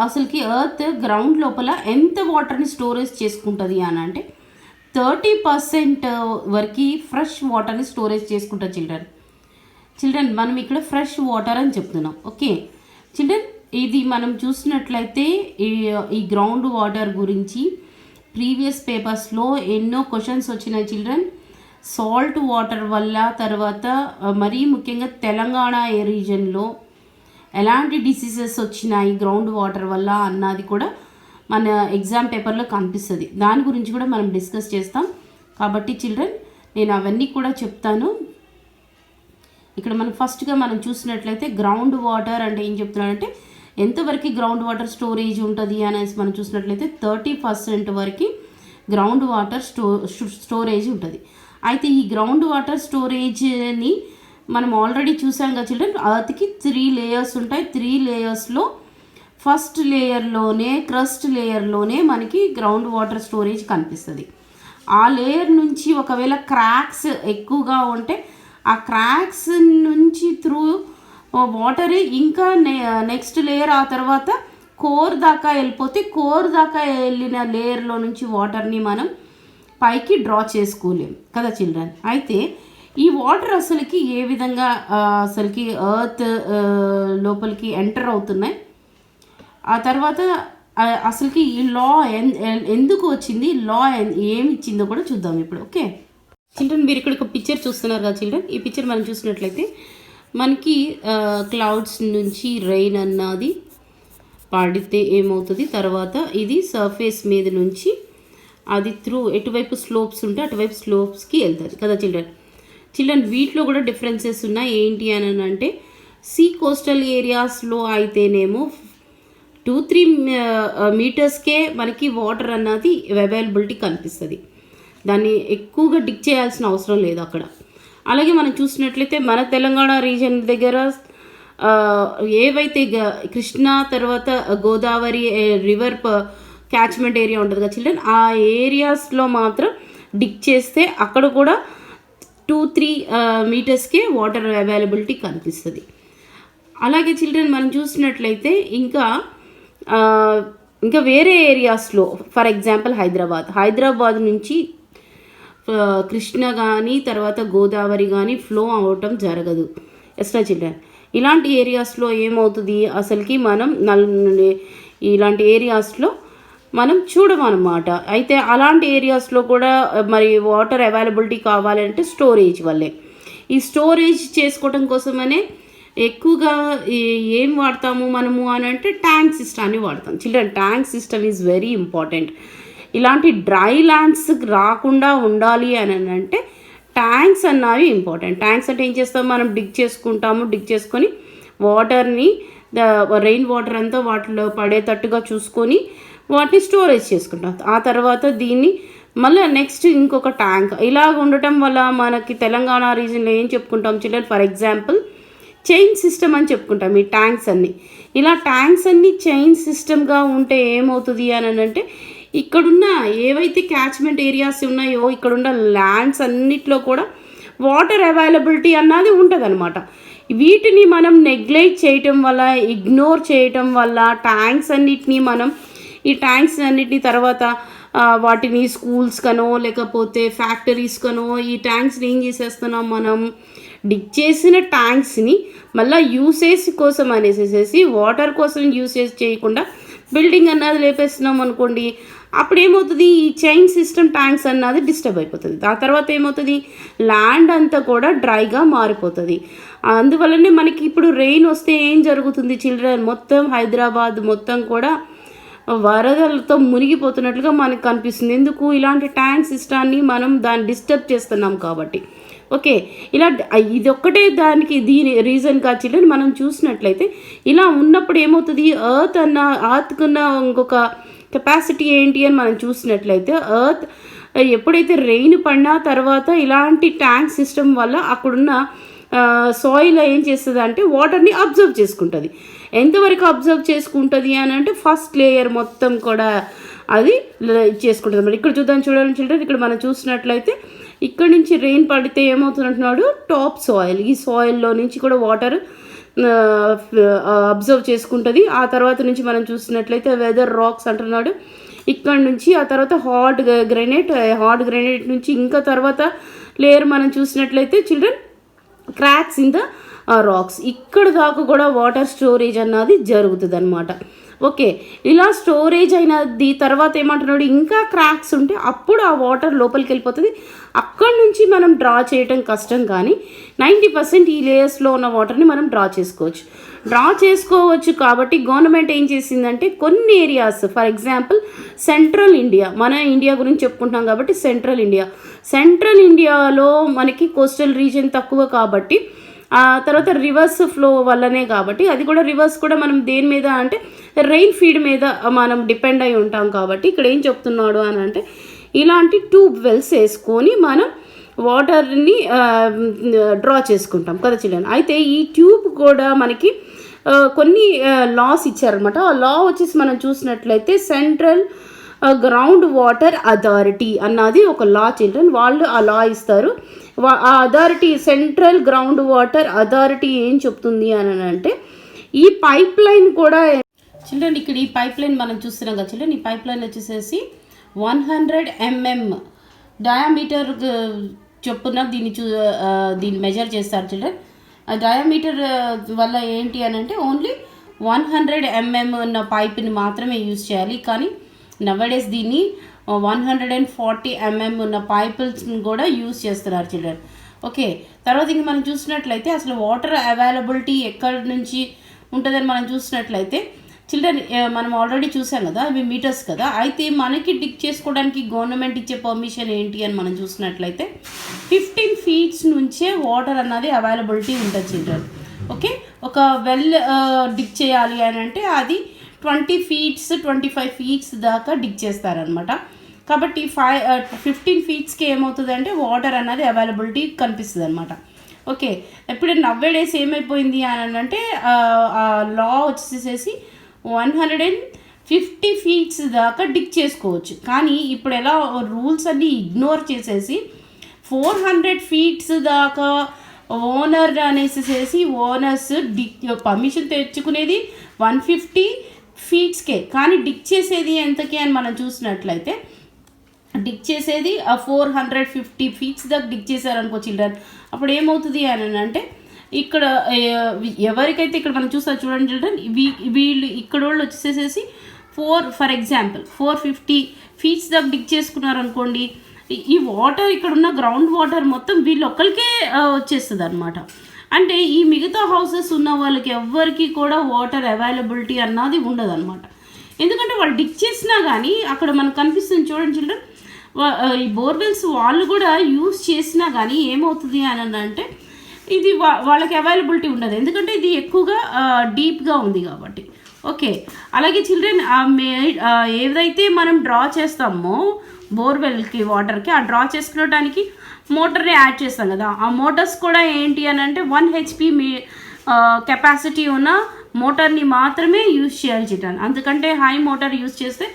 A: అసలుకి ఎర్త్ గ్రౌండ్ లోపల ఎంత వాటర్ని స్టోరేజ్ చేసుకుంటుంది అని అంటే 30% వరకు ఫ్రెష్ వాటర్ని స్టోరేజ్ చేసుకుంటుంది చిల్డ్రన్. మనం ఇక్కడ ఫ్రెష్ వాటర్ అని చెప్తున్నాం. ఓకే చిల్డ్రన్, ఇది మనం చూసినట్లయితే ఈ గ్రౌండ్ వాటర్ గురించి ప్రీవియస్ పేపర్స్లో ఎన్నో క్వశ్చన్స్ వచ్చినాయి చిల్డ్రన్. సాల్ట్ వాటర్ వల్ల, తర్వాత మరీ ముఖ్యంగా తెలంగాణ రీజన్లో ఎలాంటి డిసీజెస్ వచ్చినాయి గ్రౌండ్ వాటర్ వల్ల అన్నది కూడా మన ఎగ్జామ్ పేపర్లో కనిపిస్తుంది. దాని గురించి కూడా మనం డిస్కస్ చేస్తాం. కాబట్టి చిల్డ్రన్ నేను అవన్నీ కూడా చెప్తాను. ఇక్కడ మనం ఫస్ట్గా మనం చూసినట్లయితే గ్రౌండ్ వాటర్ అంటే ఏం చెప్తున్నాడంటే ఎంతవరకు గ్రౌండ్ వాటర్ స్టోరేజ్ ఉంటుంది అనేసి మనం చూసినట్లయితే 30% వరకు గ్రౌండ్ వాటర్ స్టోరేజ్ ఉంటుంది. అయితే ఈ గ్రౌండ్ వాటర్ స్టోరేజ్ని మనం ఆల్రెడీ చూసాం కదా చిల్డ్రన్. అర్త్కి 3 లేయర్స్ ఉంటాయి. 3 లేయర్స్లో ఫస్ట్ లేయర్లోనే క్రస్ట్ లేయర్లోనే మనకి గ్రౌండ్ వాటర్ స్టోరేజ్ కనిపిస్తుంది. ఆ లేయర్ నుంచి ఒకవేళ క్రాక్స్ ఎక్కువగా ఉంటే ఆ క్రాక్స్ నుంచి త్రూ వాటర్ ఇంకా నెక్స్ట్ లేయర్, ఆ తర్వాత కోర్ దాకా వెళ్ళిపోతే కోర్ దాకా వెళ్ళిన లేయర్లో నుంచి వాటర్ని మనం పైకి డ్రా చేసుకోలేం కదా చిల్డ్రన్. అయితే ఈ వాటర్ అసలుకి ఏ విధంగా అసలుకి ఎర్త్ లోపలికి ఎంటర్ అవుతున్నాయి, ఆ తర్వాత అసలుకి ఈ లా ఎందుకు వచ్చింది, లా ఏమి ఇచ్చిందో కూడా చూద్దాం ఇప్పుడు. ఓకే చిల్డ్రన్, మీరు ఇక్కడ ఒక పిక్చర్ చూస్తున్నారు కదా చిల్డ్రన్. ఈ పిక్చర్ మనం చూసినట్లయితే మనకి క్లౌడ్స్ నుంచి రెయిన్ అన్నది పడితే ఏమవుతుంది, తర్వాత ఇది సర్ఫేస్ మీద నుంచి అది త్రూ ఎటువైపు స్లోప్స్ ఉంటే అటువైపు స్లోప్స్కి వెళ్తుంది కదా చిల్డ్రన్. వీటిలో కూడా డిఫరెన్సెస్ ఉన్నాయి. ఏంటి అని అంటే సీ కోస్టల్ ఏరియాస్లో అయితేనేమో 2-3 మీటర్స్కే మనకి వాటర్ అన్నది అవైలబిలిటీ కనిపిస్తుంది. దాన్ని ఎక్కువగా డిగ్ చేయాల్సిన అవసరం లేదు అక్కడ. అలాగే మనం చూసినట్లయితే మన తెలంగాణ రీజన్ దగ్గర ఏవైతే కృష్ణా తర్వాత గోదావరి రివర్ క్యాచ్మెంట్ ఏరియా ఉంటుంది కదా చిల్డ్రన్, ఆ ఏరియాస్లో మాత్రం డిగ్ చేస్తే అక్కడ కూడా 2-3 మీటర్స్కే వాటర్ అవైలబిలిటీ కనిపిస్తుంది. అలాగే చిల్డ్రన్ మనం చూసినట్లయితే ఇంకా వేరే ఏరియాస్లో, ఫర్ ఎగ్జాంపుల్ హైదరాబాద్ నుంచి కృష్ణ కానీ తర్వాత గోదావరి కానీ ఫ్లో అవటం జరగదు ఎస్టా చిల్డ్రన్. ఇలాంటి ఏరియాస్లో ఏమవుతుంది అసలుకి మనం ఇలాంటి ఏరియాస్లో మనం చూడమన్నమాట. అయితే అలాంటి ఏరియాస్లో కూడా మరి వాటర్ అవైలబిలిటీ కావాలంటే స్టోరేజ్ వల్లే. ఈ స్టోరేజ్ చేసుకోవడం కోసమనే ఎక్కువగా ఏం వాడతాము మనము అని అంటే ట్యాంక్ సిస్టమ్ని వాడతాం children. Tank system is very important. ఇలాంటి డ్రై ల్యాండ్స్ రాకుండా ఉండాలి అని అంటే ట్యాంక్స్ అన్నవి ఇంపార్టెంట్. ట్యాంక్స్ అంటే ఏం చేస్తాం, మనం డిగ్ చేసుకొని వాటర్ని రెయిన్ వాటర్ అంతా వాటిలో పడేటట్టుగా చూసుకొని వాటిని స్టోరేజ్ చేసుకుంటాం. ఆ తర్వాత దీన్ని మళ్ళీ నెక్స్ట్ ఇంకొక ట్యాంక్. ఇలాగ ఉండటం వల్ల మనకి తెలంగాణ రీజన్లో ఏం చెప్పుకుంటాం children, for example chain system అని చెప్పుకుంటాం. ఈ ట్యాంక్స్ అన్నీ ఇలా ట్యాంక్స్ అన్నీ చైన్ సిస్టమ్గా ఉంటే ఏమవుతుంది అని అంటే ఇక్కడున్న ఏవైతే క్యాచ్మెంట్ ఏరియాస్ ఉన్నాయో ఇక్కడున్న ల్యాండ్స్ అన్నిట్లో కూడా వాటర్ అవైలబిలిటీ అన్నది ఉంటుంది అనమాట. వీటిని మనం నెగ్లెక్ట్ చేయటం వల్ల, ఇగ్నోర్ చేయటం వల్ల ట్యాంక్స్ అన్నిటినీ మనం ఈ ట్యాంక్స్ అన్నిటినీ తర్వాత వాటిని స్కూల్స్ కనో లేకపోతే ఫ్యాక్టరీస్ కనో ఈ ట్యాంక్స్ని ఏం చేసేస్తున్నాం, మనం డిగ్ చేసిన ట్యాంక్స్ని మళ్ళీ యూసేజ్ కోసం అనేసేసి వాటర్ కోసం యూసేజ్ చేయకుండా బిల్డింగ్ అన్నది లేపేస్తున్నాం అనుకోండి, అప్పుడు ఏమవుతుంది, ఈ చైన్ సిస్టమ్ ట్యాంక్స్ అన్నది డిస్టర్బ్ అయిపోతుంది. ఆ తర్వాత ఏమవుతుంది, ల్యాండ్ అంతా కూడా డ్రైగా మారిపోతుంది. అందువల్లనే మనకి ఇప్పుడు రెయిన్ వస్తే ఏం జరుగుతుంది చిల్డ్రన్, మొత్తం హైదరాబాద్ మొత్తం కూడా వరదలతో మునిగిపోతున్నట్లుగా మనకు కనిపిస్తుంది. ఎందుకు, ఇలాంటి ట్యాంక్ సిస్టాన్ని మనం దాన్ని డిస్టర్బ్ చేస్తున్నాం కాబట్టి. ఓకే, ఇలా ఇది ఒక్కటే దానికి దీని రీజన్గా చిల్డ్రన్ మనం చూసినట్లయితే ఇలా ఉన్నప్పుడు ఏమవుతుంది, ఎర్త్కున్న ఇంకొక కెపాసిటీ ఏంటి అని మనం చూసినట్లయితే ఎర్త్ ఎప్పుడైతే రెయిన్ పడినా తర్వాత ఇలాంటి ట్యాంక్ సిస్టమ్ వల్ల అక్కడున్న సాయిల్ ఏం చేస్తుంది అంటే వాటర్ని అబ్జర్వ్ చేసుకుంటుంది. ఎంతవరకు అబ్జర్వ్ చేసుకుంటుంది అని అంటే ఫస్ట్ లేయర్ మొత్తం కూడా అది చేసుకుంటుంది అన్నమాట. ఇక్కడ చూడండి చిల్డ్రన్, ఇక్కడ మనం చూసినట్లయితే ఇక్కడ నుంచి రెయిన్ పడితే ఏమవుతున్నట్టున్నాడు, టాప్ సాయిల్, ఈ సాయిల్లో నుంచి కూడా వాటర్ అబ్జర్వ్ చేసుకుంటుంది. ఆ తర్వాత నుంచి మనం చూసినట్లయితే వెదర్ రాక్స్ అంటున్నాడు, ఇక్కడ నుంచి ఆ తర్వాత హార్డ్ గ్రైనేట్ నుంచి ఇంకా తర్వాత లేయర్ మనం చూసినట్లయితే children cracks in the rocks, ఇక్కడ దాకా కూడా వాటర్ స్టోరేజ్ అన్నది జరుగుతుంది అనమాట. ఓకే, ఇలా స్టోరేజ్ అయినది తర్వాత ఏమంటున్నాడు, ఇంకా క్రాక్స్ ఉంటే అప్పుడు ఆ వాటర్ లోపలికి వెళ్ళిపోతుంది. అక్కడి నుంచి మనం డ్రా చేయటం కష్టం, కానీ 90% ఈ లేయర్స్లో ఉన్న వాటర్ని మనం డ్రా చేసుకోవచ్చు. కాబట్టి గవర్నమెంట్ ఏం చేసిందంటే కొన్ని areas, for example central India, మన ఇండియా గురించి చెప్పుకుంటున్నాం కాబట్టి సెంట్రల్ ఇండియాలో మనకి కోస్టల్ రీజియన్ తక్కువ కాబట్టి తర్వాత రివర్స్ ఫ్లో వల్లనే కాబట్టి అది కూడా రివర్స్ కూడా మనం దేని మీద అంటే రెయిన్ ఫీడ్ మీద మనం డిపెండ్ అయి ఉంటాం. కాబట్టి ఇక్కడ ఏం చెప్తున్నాడు అని అంటే ఇలాంటి ట్యూబ్ వెల్స్ వేసుకొని మనం వాటర్ని డ్రా చేసుకుంటాం కదా చిల్డ్రన్. అయితే ఈ ట్యూబ్ కూడా మనకి కొన్ని లాస్ ఇచ్చారనమాట. ఆ లా వచ్చేసి మనం చూసినట్లయితే సెంట్రల్ గ్రౌండ్ వాటర్ అథారిటీ అన్నది ఒక లా చిల్డ్రన్, వాళ్ళు ఆ లా ఇస్తారు. ఆ authority central ground water authority ఏం చెప్తుంది అని అంటే ఈ పైప్ లైన్ కూడా చిల్డ్రన్, ఇక్కడ ఈ పైప్ లైన్ మనం చూస్తున్నాం కదా చిల్డ్రన్, ఈ పైప్ లైన్ వచ్చేసేసి 100 mm డయామీటర్ చొప్పున దీన్ని మెజర్ చేస్తారు చిల్డ్రన్. ఆ డయామీటర్ వల్ల ఏంటి అని అంటే ఓన్లీ 100 mm ఉన్న పైప్ని మాత్రమే యూజ్ చేయాలి. కానీ నవడేస్ దీన్ని 140 mm ఉన్న పైపుల్స్ని కూడా యూజ్ చేస్తున్నారు చిల్డ్రన్. ఓకే, తర్వాత ఇంక మనం చూసినట్లయితే అసలు వాటర్ అవైలబిలిటీ ఎక్కడి నుంచి ఉంటుందని మనం చూసినట్లయితే చిల్డ్రన్ మనం ఆల్రెడీ చూసాం కదా, అవి మీటర్స్ కదా. అయితే మనకి డిగ్ చేసుకోవడానికి గవర్నమెంట్ ఇచ్చే పర్మిషన్ ఏంటి అని మనం చూసినట్లయితే 15 feet నుంచే వాటర్ అన్నది అవైలబిలిటీ ఉంటుంది చిల్డ్రన్. ఓకే, ఒక వెల్ డిగ్ చేయాలి అని అంటే అది 20 feet 25 feet దాకా డిగ్ చేస్తారనమాట. కాబట్టి 15 feet ఏమవుతుంది అంటే వాటర్ అన్నది అవైలబిలిటీ కనిపిస్తుంది అనమాట. ఓకే, ఇప్పుడు నవ్వేడేస్ ఏమైపోయింది అని అంటే లా వచ్చేసేసి 150 feet దాకా డిగ్ చేసుకోవచ్చు. కానీ ఇప్పుడు ఎలా రూల్స్ అన్నీ ఇగ్నోర్ చేసేసి 400 feet దాకా ఓనర్ అనేసేసి ఓనర్స్ పర్మిషన్ తెచ్చుకునేది 150 feet, కానీ డిగ్ చేసేది ఎంతకి అని మనం చూసినట్లయితే డిగ్ చేసేది 450 feet దాకా డిగ్ చేశారనుకో చిల్డ్రన్. అప్పుడు ఏమవుతుంది అని అంటే ఇక్కడ ఎవరికైతే ఇక్కడ మనం చూస్తారు చూడండి చిల్డ్రన్, వీళ్ళు ఇక్కడ వాళ్ళు వచ్చేసేసి ఫర్ ఎగ్జాంపుల్ 450 feet దాకా డిగ్ చేసుకున్నారనుకోండి, ఈ వాటర్ ఇక్కడ ఉన్న గ్రౌండ్ వాటర్ మొత్తం వీళ్ళు ఒక్కరికే వచ్చేస్తుంది అనమాట. అంటే ఈ మిగతా హౌసెస్ ఉన్న వాళ్ళకి ఎవ్వరికి కూడా వాటర్ అవైలబిలిటీ అన్నది ఉండదు అనమాట. ఎందుకంటే వాళ్ళు డిగ్ చేసినా కానీ అక్కడ మనకు కనిపిస్తుంది చూడండి చిల్డ్రన్, ఈ బోర్వెల్స్ వాళ్ళు కూడా యూజ్ చేసినా కానీ ఏమవుతుంది అని అంటే ఇది వాళ్ళకి అవైలబిలిటీ ఉండదు, ఎందుకంటే ఇది ఎక్కువగా డీప్గా ఉంది కాబట్టి. ఓకే, అలాగే చిల్డ్రన్ ఏదైతే మనం డ్రా చేస్తామో బోర్వెల్కి వాటర్కి ఆ డ్రా చేసుకోవడానికి మోటార్ని యాడ్ చేస్తాం కదా, ఆ మోటార్స్ కూడా ఏంటి అని అంటే 1 HP కెపాసిటీ ఉన్న మోటార్ని మాత్రమే యూజ్ చేయాలి చిల్డ్రన్. అందుకంటే హై మోటార్ యూజ్ చేస్తే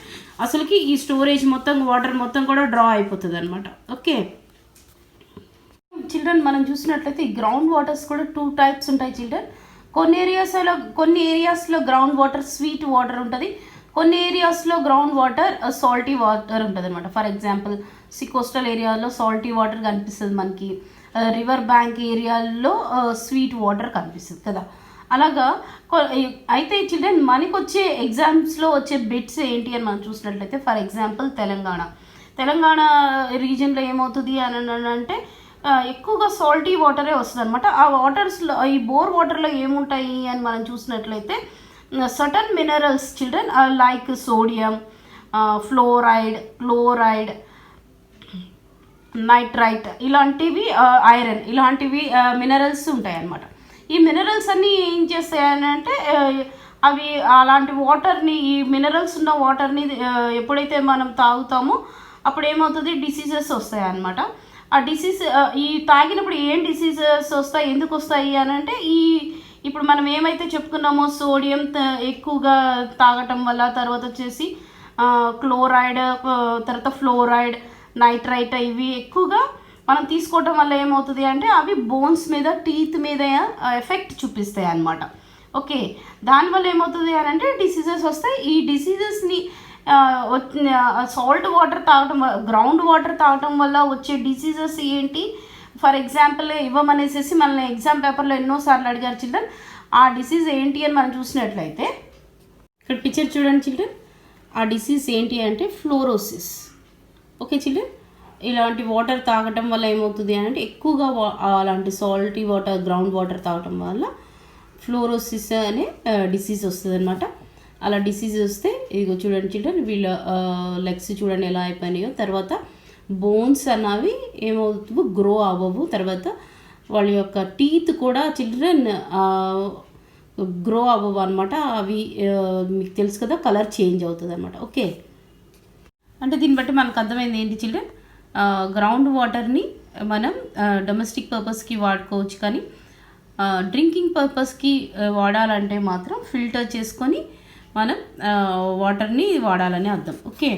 A: అసలుకి ఈ స్టోరేజ్ మొత్తం వాటర్ మొత్తం కూడా డ్రా అయిపోతుంది అనమాట. ఓకే చిల్డ్రన్, మనం చూసినట్లయితే ఈ గ్రౌండ్ వాటర్స్ కూడా 2 types ఉంటాయి చిల్డ్రన్. కొన్ని ఏరియాస్లో గ్రౌండ్ వాటర్ స్వీట్ వాటర్ ఉంటుంది, కొన్ని ఏరియాస్లో గ్రౌండ్ వాటర్ సాల్టీ వాటర్ ఉంటుంది అనమాట. ఫర్ ఎగ్జాంపుల్ కోస్టల్ ఏరియాలో సాల్టీ వాటర్ కనిపిస్తుంది మనకి, రివర్ బ్యాంక్ ఏరియాల్లో స్వీట్ వాటర్ కనిపిస్తుంది కదా. అలాగా అయితే చిల్డ్రన్ మనకి వచ్చే ఎగ్జామ్స్లో వచ్చే బిట్స్ ఏంటి అని మనం చూసినట్లయితే, ఫర్ ఎగ్జాంపుల్ తెలంగాణ రీజన్లో ఏమవుతుంది అని అంటే ఎక్కువగా సాల్టీ వాటరే వస్తుంది అనమాట. ఆ వాటర్స్లో ఈ బోర్ వాటర్లో ఏముంటాయి అని మనం చూసినట్లయితే certain minerals children like sodium, fluoride, chloride, nitrite ఇలాంటివి, ఐరన్ ఇలాంటివి మినరల్స్ ఉంటాయి అన్నమాట. ఈ మినరల్స్ అన్నీ ఏం చేస్తాయని అంటే అవి అలాంటి వాటర్ని, ఈ మినరల్స్ ఉన్న వాటర్ని ఎప్పుడైతే మనం తాగుతామో అప్పుడు ఏమవుతుంది, డిసీజెస్ వస్తాయి అన్నమాట. ఆ డిసీజ్ ఈ తాగినప్పుడు ఏం డిసీజెస్ వస్తాయి, ఎందుకు వస్తాయి అని అంటే ఇప్పుడు మనం ఏమైతే చెప్పుకున్నామో సోడియం ఎక్కువగా తాగటం వల్ల, తర్వాత వచ్చేసి క్లోరైడ్, తర్వాత ఫ్లోరైడ్, నైట్రైట్ ఇవి ఎక్కువగా మనం తీసుకోవటం వల్ల ఏమవుతుంది అంటే అవి బోన్స్ మీద, టీత్ మీద ఎఫెక్ట్ చూపిస్తాయి అన్నమాట. ఓకే, దానివల్ల ఏమవుతుంది అని అంటే డిసీజెస్ వస్తాయి. ఈ డిసీజెస్ని సాల్ట్ వాటర్ తాగటం, గ్రౌండ్ వాటర్ తాగటం వల్ల వచ్చే డిసీజెస్ ఏంటి, ఫర్ ఎగ్జాంపుల్ ఇవ్వమనేసి మనల్ని ఎగ్జామ్ పేపర్లో ఎన్నోసార్లు అడిగారు చిల్డ్రన్. ఆ డిసీజ్ ఏంటి అని మనం చూసినట్లయితే ఇక్కడ పిక్చర్ చూడండి చిల్డ్రన్, ఆ డిసీజ్ ఏంటి అంటే ఫ్లోరోసిస్. ఓకే చిల్డ్రన్, ఇలాంటి వాటర్ తాగటం వల్ల ఏమవుతుంది అని అంటే ఎక్కువగా అలాంటి సాల్టీ వాటర్, గ్రౌండ్ వాటర్ తాగటం వల్ల ఫ్లోరోసిస్ అనే డిసీజ్ వస్తుంది అనమాట. అలా డిసీజ్ వస్తే ఇదిగో చూడండి చిల్డ్రన్, వీళ్ళ లెగ్స్ చూడండి ఎలా అయిపోయినాయో, తర్వాత బోన్స్ అన్నవి ఏమవుతుందో గ్రో అవ్వవు, తర్వాత వాళ్ళ యొక్క టీత్ కూడా చిల్డ్రన్ గ్రో అవ్వవు అనమాట. అవి మీకు తెలుసు కదా, కలర్ చేంజ్ అవుతుంది అనమాట. ఓకే, అంటే దీన్ని బట్టి మనకు అర్థమైంది ఏంటి చిల్డ్రన్, గ్రౌండ్ వాటర్ని మనం డొమెస్టిక్ పర్పస్కి వాడుకోవచ్చు, కానీ డ్రింకింగ్ పర్పస్కి వాడాలంటే మాత్రం ఫిల్టర్ చేసుకొని మనం వాటర్ని వాడాలని అర్థం. ఓకే,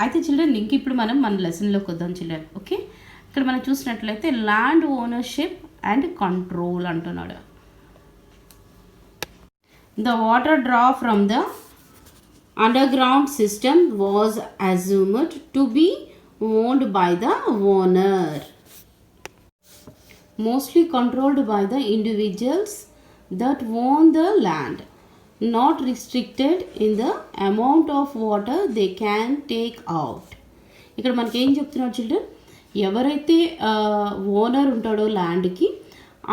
A: అయితే చిల్డ్రన్ ఇంక ఇప్పుడు మనం మన లెసన్లోకి వద్దాం చిల్డ్రన్. ఓకే, ఇక్కడ మనం చూసినట్లయితే ల్యాండ్ ఓనర్షిప్ అండ్ కంట్రోల్ అంటున్నాడు. The water draw from the underground system was assumed to be owned by the owner, mostly controlled by the individuals that own the land, not restricted in the amount of water they can take out. ఇక్కడ మనకి ఏం చెప్తున్నారు children, ఎవరైతే owner ఉంటాడో ల్యాండ్కి,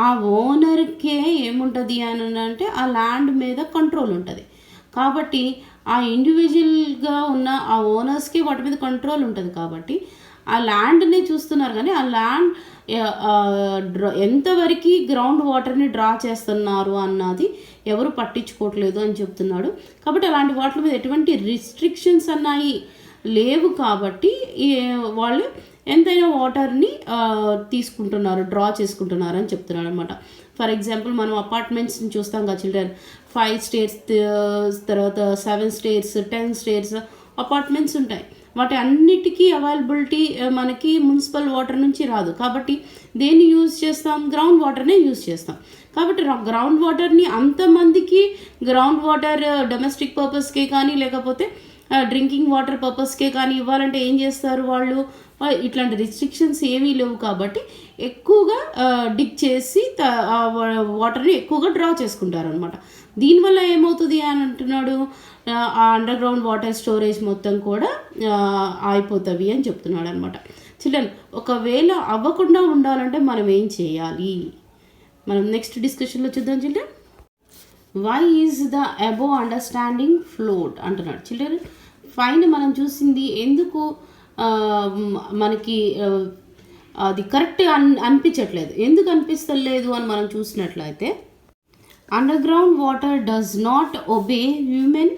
A: ఆ ఓనర్కే ఏముంటుంది అని అంటే ఆ ల్యాండ్ మీద కంట్రోల్ ఉంటుంది. కాబట్టి ఆ ఇండివిజువల్గా ఉన్న ఆ ఓనర్స్కి వాటి మీద కంట్రోల్ ఉంటుంది. కాబట్టి ఆ ల్యాండ్ని చూస్తున్నారు, కానీ ఆ ల్యాండ్ ఎంతవరకు గ్రౌండ్ వాటర్ని డ్రా చేస్తున్నారు అన్నది ఎవరు పట్టించుకోవట్లేదు అని చెప్తున్నాడు. కాబట్టి అలాంటి వాటి మీద ఎటువంటి రిస్ట్రిక్షన్స్ అన్నాయి లేవు, కాబట్టి వాళ్ళు ఎంతైనా వాటర్ని తీసుకుంటున్నారు, డ్రా చేసుకుంటున్నారు అని చెప్తున్నాడు అనమాట. ఫర్ ఎగ్జాంపుల్ మనం అపార్ట్మెంట్స్ని చూస్తాం కదా చిల్డ్రన్, 5 states, తర్వాత 7 states, 10 states అపార్ట్మెంట్స్ ఉంటాయి. వాటి అన్నిటికీ అవైలబిలిటీ మనకి మున్సిపల్ వాటర్ నుంచి రాదు. కాబట్టి దేన్ని యూజ్ చేస్తాం, గ్రౌండ్ వాటర్నే యూజ్ చేస్తాం. కాబట్టి గ్రౌండ్ వాటర్ని అంతమందికి గ్రౌండ్ వాటర్ డొమెస్టిక్ పర్పస్కే కానీ లేకపోతే డ్రింకింగ్ వాటర్ పర్పస్కే కానీ ఇవ్వాలంటే ఏం చేస్తారు వాళ్ళు, ఇట్లాంటి రిస్ట్రిక్షన్స్ ఏమీ లేవు. కాబట్టి ఎక్కువగా డిగ్ చేసి వాటర్ని ఎక్కువగా డ్రా చేసుకుంటారు అనమాట. దీనివల్ల ఏమవుతుంది అని అంటున్నాడు, ఆ అండర్ గ్రౌండ్ వాటర్ స్టోరేజ్ మొత్తం కూడా అయిపోతుంది అని చెప్తున్నాడు అనమాట. చిల్డ్రన్, ఒకవేళ అవ్వకుండా ఉండాలంటే మనం ఏం చేయాలి, మనం నెక్స్ట్ డిస్కషన్లో చూద్దాం children. Why is the above understanding float అంటున్నాడు చిల్డ్రన్. ఫైన్ మనం చూసింది ఎందుకు మనకి అది కరెక్ట్ అనిపించట్లేదు, ఎందుకు అనిపిస్తలేదు అని మనం చూసినట్లయితే, underground water does not obey human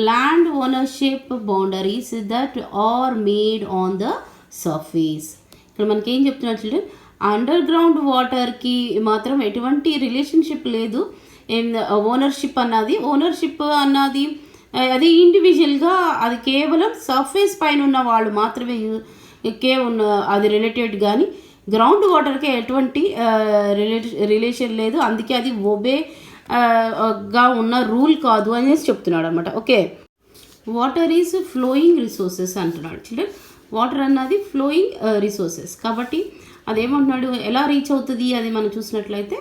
A: land ownership boundaries that are made on the surface. ఇక్కడ మనకి ఏం చెప్తున్నారు చిల్డ్రన్, అండర్ గ్రౌండ్ వాటర్కి మాత్రం ఎటువంటి రిలేషన్షిప్ లేదు. ఓనర్షిప్ అన్నది అది ఇండివిజువల్గా అది కేవలం సర్ఫేస్ పైన ఉన్న వాళ్ళు మాత్రమే అది రిలేటెడ్, కానీ గ్రౌండ్ వాటర్కి ఎటువంటి రిలేషన్ లేదు. అందుకే అది గా ఉన్న రూల్ కాదు అనేసి చెప్తున్నాడు అనమాట. Okay, water is flowing resources అంటున్నాడు చిల్డ్రన్. వాటర్ అన్నది ఫ్లోయింగ్ రిసోర్సెస్ కాబట్టి అదేమంటున్నాడు, ఎలా రీచ్ అవుతుంది అది మనం చూసినట్లయితే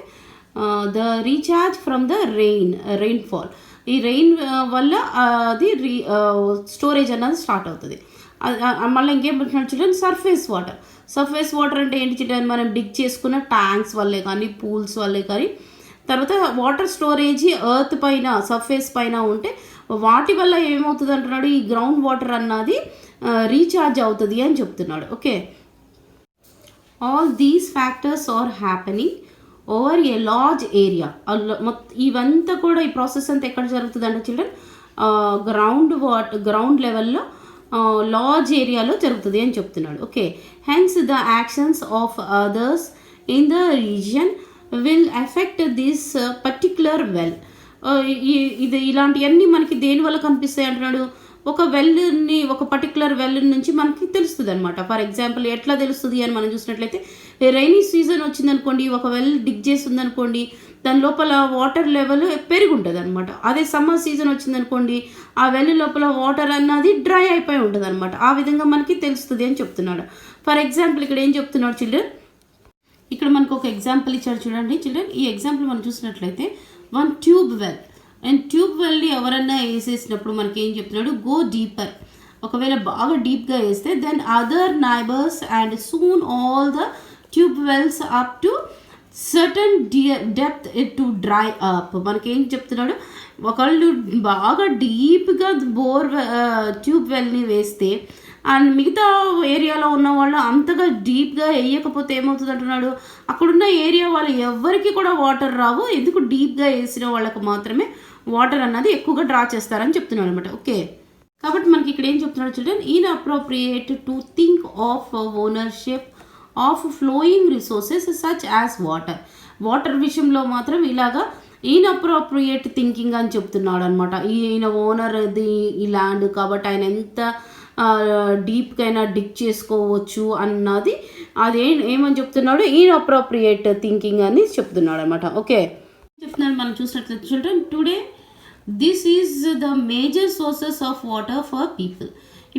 A: the recharge from the rainfall. ఈ రెయిన్ వల్ల అది స్టోరేజ్ అన్నది స్టార్ట్ అవుతుంది. మళ్ళీ ఇంకేం పెట్టినాడు చిల్డ్రన్, సర్ఫేస్ వాటర్ అంటే ఏంటి చిల్డ్రన్, మనం డిగ్ చేసుకున్న ట్యాంక్స్ వల్లే కానీ పూల్స్ వల్లే కానీ తర్వాత వాటర్ స్టోరేజ్ ఎర్త్ పైన సర్ఫేస్ పైన ఉంటే వాటి వల్ల ఏమవుతుంది అంటున్నాడు, ఈ గ్రౌండ్ వాటర్ అన్నది రీఛార్జ్ అవుతుంది అని చెప్తున్నాడు. Okay, all these factors are happening over a large area. ఇవంతా కూడా ఈ ప్రాసెస్ అంతా ఎక్కడ జరుగుతుంది అంటే చిల్డ్రన్, గ్రౌండ్ లెవెల్లో లార్జ్ ఏరియాలో జరుగుతుంది అని చెప్తున్నాడు. Okay, hence the actions of others in the region will effect this particular well. ఇలాంటివన్నీ మనకి దేనివల్ల కనిపిస్తాయి అంటున్నాడు, ఒక పర్టికులర్ వెల్ నుంచి మనకి తెలుస్తుంది అనమాట. ఫర్ ఎగ్జాంపుల్ ఎట్లా తెలుస్తుంది అని మనం చూసినట్లయితే, రైనీ సీజన్ వచ్చిందనుకోండి, ఒక వెల్ డిగ్ చేస్తుంది అనుకోండి, దాని లోపల వాటర్ లెవెల్ పెరిగి ఉంటుంది అనమాట. అదే సమ్మర్ సీజన్ వచ్చిందనుకోండి, ఆ వెల్ లోపల వాటర్ అన్నది డ్రై అయిపోయి ఉంటుంది అనమాట. ఆ విధంగా మనకి తెలుస్తుంది అని చెప్తున్నాడు. ఫర్ ఎగ్జాంపుల్ ఇక్కడ ఏం చెప్తున్నాడు చిల్డ్రన్, ఇక్కడ మనకు ఒక ఎగ్జాంపుల్ ఇచ్చాడు చూడండి చిల్డ్రన్. ఈ ఎగ్జాంపుల్ మనం చూసినట్లయితే one tube well, and tube వెల్ని ఎవరన్నా వేసేసినప్పుడు మనకి ఏం చెప్తున్నాడు, గో డీపర్. ఒకవేళ బాగా డీప్గా వేస్తే then other neighbours and soon all the tube wells up to certain depth to dry up. మనకేం చెప్తున్నాడు, ఒకళ్ళు బాగా డీప్గా ట్యూబ్ వెల్ని వేస్తే అండ్ మిగతా ఏరియాలో ఉన్న వాళ్ళు అంతగా డీప్గా వేయకపోతే ఏమవుతుంది అంటున్నాడు, అక్కడున్న ఏరియా వాళ్ళు ఎవరికి కూడా వాటర్ రావు. ఎందుకు డీప్గా వేసిన వాళ్ళకు మాత్రమే వాటర్ అన్నది ఎక్కువగా డ్రా చేస్తారని చెప్తున్నాడు అనమాట. ఓకే, కాబట్టి మనకి ఇక్కడ ఏం చెప్తున్నాడు children, inappropriate to think of ownership of flowing resources such as water విషయంలో మాత్రం ఇలాగా ఇన్అప్రోప్రియేట్ థింకింగ్ అని చెప్తున్నాడు అనమాట. ఈయన ఓనర్ ఈ ల్యాండ్ కాబట్టి ఆయన ఎంత డీప్గా అయినా డిగ్ చేసుకోవచ్చు అన్నది అది ఏమని చెప్తున్నాడు, ఇన్అప్రోప్రియేట్ థింకింగ్ అని చెప్తున్నాడు అనమాట. ఓకే, చెప్తున్నాడు మనం చూసినట్లయితే children, today this is the major sources of water for people.